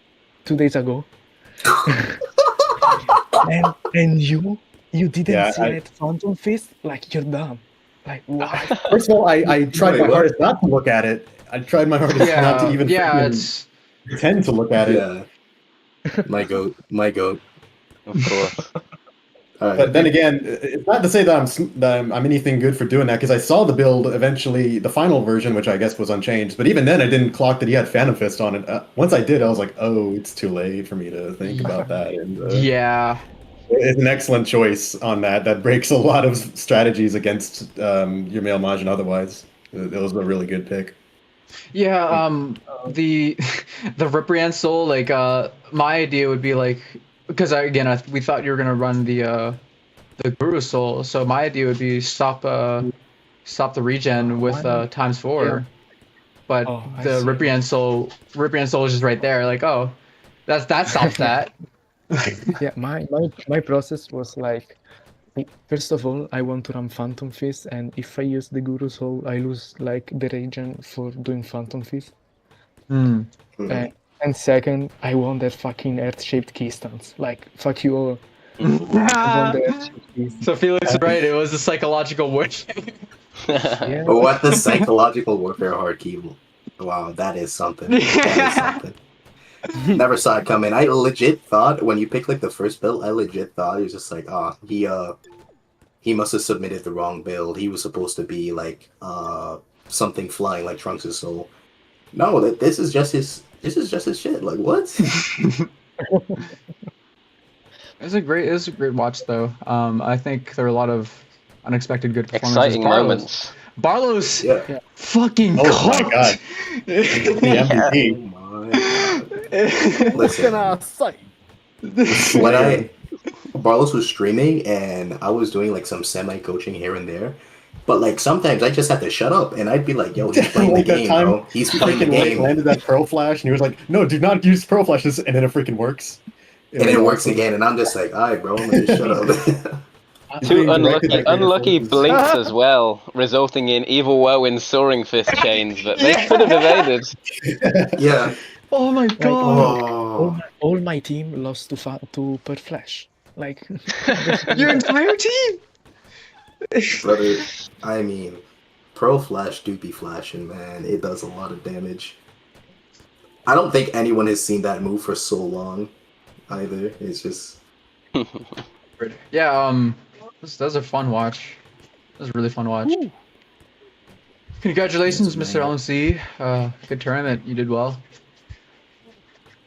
2 days ago, and you didn't Yeah, see I- it Phantom Fist. Like, you're dumb. Like, why? First of all, I tried Wait, my what? hardest not to look at it. I tried my hardest not to even freaking it's pretend to look at it. Yeah. My goat. Of course. All right. But then again, it's not to say that I'm anything good for doing that, because I saw the build eventually, the final version, which I guess was unchanged. But even then, I didn't clock that he had Phantom Fist on it. Once I did, I was like, oh, it's too late for me to think about that. And yeah. it's an excellent choice on that. That breaks a lot of strategies against your male Majin otherwise. It was a really good pick. Yeah, the Riprian Soul, like my idea would be like, because we thought you were gonna run the Guru Soul, so my idea would be stop the regen with ×4, but Oh, I the see. Riprian Soul is just right there, like, oh, that stops that. Yeah, my process was like, first of all, I want to run Phantom Fist, and if I use the Guru Soul, I lose like the regen for doing Phantom Fist. Hmm. And second, I want that fucking Earth-shaped key stance. Like, fuck you all. I want the Earth-shaped keys. So Felix is right. It was a psychological witch. Yeah. But what the psychological warfare hard key? Wow, that is something. That is something. Never saw it coming. I legit thought when you picked like the first build, I legit thought he was just like, he must have submitted the wrong build. He was supposed to be like something flying like Trunks' soul. No, this is just his shit. Like what? It was a great watch though. I think there were a lot of unexpected good performances. Exciting moments. Barlow's Yeah. fucking Oh my cooked. god. The MVP. Oh my God. Listen, say? when Barlos was streaming and I was doing like some semi-coaching here and there, but like sometimes I just had to shut up and I'd be like, "Yo, he's playing the Like that game, time bro. He's playing the Freaking Lake game." landed that Pro Flash, and he was like, "No, do not use Pro Flashes," and then it freaking works. And it works again, and I'm just like, "All right, bro, I'm gonna just shut up." Two Being directed by unlucky Gator blinks as well, resulting in Evil Whirlwind Soaring Fist chains that they could have evaded. Yeah. Oh my god. Oh. All my team lost to Per Flash. Like, Your entire team. Brother, I mean, Pro Flash do be flashing, man. It does a lot of damage. I don't think anyone has seen that move for so long, either. It's just Yeah. That was a fun watch. That was a really fun watch. Congratulations, Yes, Mr. man. LMC. Good tournament. You did well.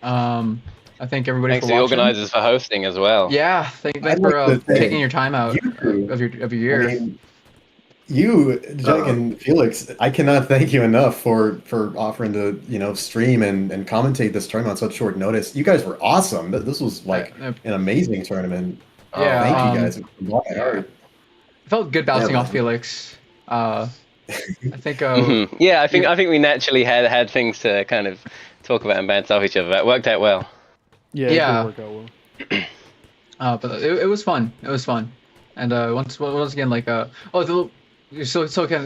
I thank everybody Thanks for to the watching. organizers for hosting as well. Yeah, thanks I'd for like to thank taking your time out you. of your year. I mean, you, Jack, and Felix, I cannot thank you enough for offering to stream and commentate this tournament on such short notice. You guys were awesome. This was like an amazing tournament. Yeah, Thank you guys. It warmed my heart. It felt good bouncing Yeah, off man. Felix. I think Mhm. Yeah, I think we naturally had things to kind of talk about and bounce off each other. It worked out well. Yeah, Yeah. it did work out well. but it was fun. It was fun. And once again, like you still can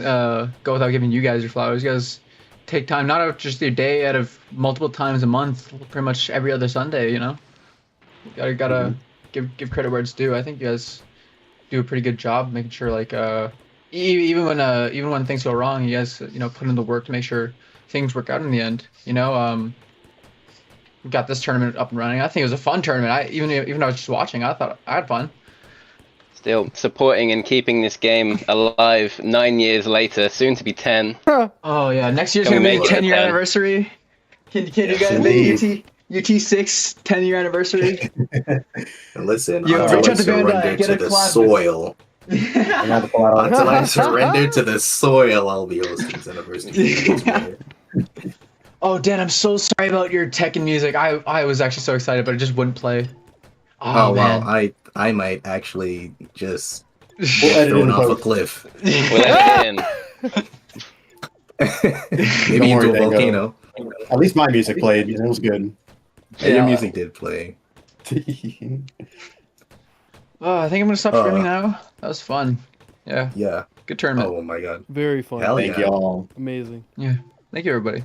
go without giving you guys your flowers. You guys take time, not out just your day, out of multiple times a month, pretty much every other Sunday. You know, gotta give credit where it's due. I think you guys do a pretty good job making sure like even when things go wrong, you guys put in the work to make sure things work out in the end. We got this tournament up and running. I think it was a fun tournament. Even though I was just watching, I thought I had fun. Still supporting and keeping this game alive 9 years later, soon to be 10. Oh yeah, next year's Can gonna we be make it 10-year 10? anniversary. Can you guys indeed. make UT6 10-year anniversary? And listen, Yo, until reach I out to Bandai, surrender get to a the collab. soil, I'm gonna have to pull out all until I surrender to the soil, I'll be hosting his anniversary. Oh, Dan, I'm so sorry about your Tekken music. I was actually so excited, but it just wouldn't play. Oh man. wow, I might actually just We'll get edit it thrown in off a post. cliff. We'll edit it in. Maybe Don't worry, into a Dango. volcano. At least my music played. It was good. Yeah, your Yeah. music did play. Oh, I think I'm gonna stop streaming now. That was fun. Yeah, Yeah. good tournament. Oh my god. Very fun. Hell Thank yeah. y'all. Amazing. Yeah, thank you everybody.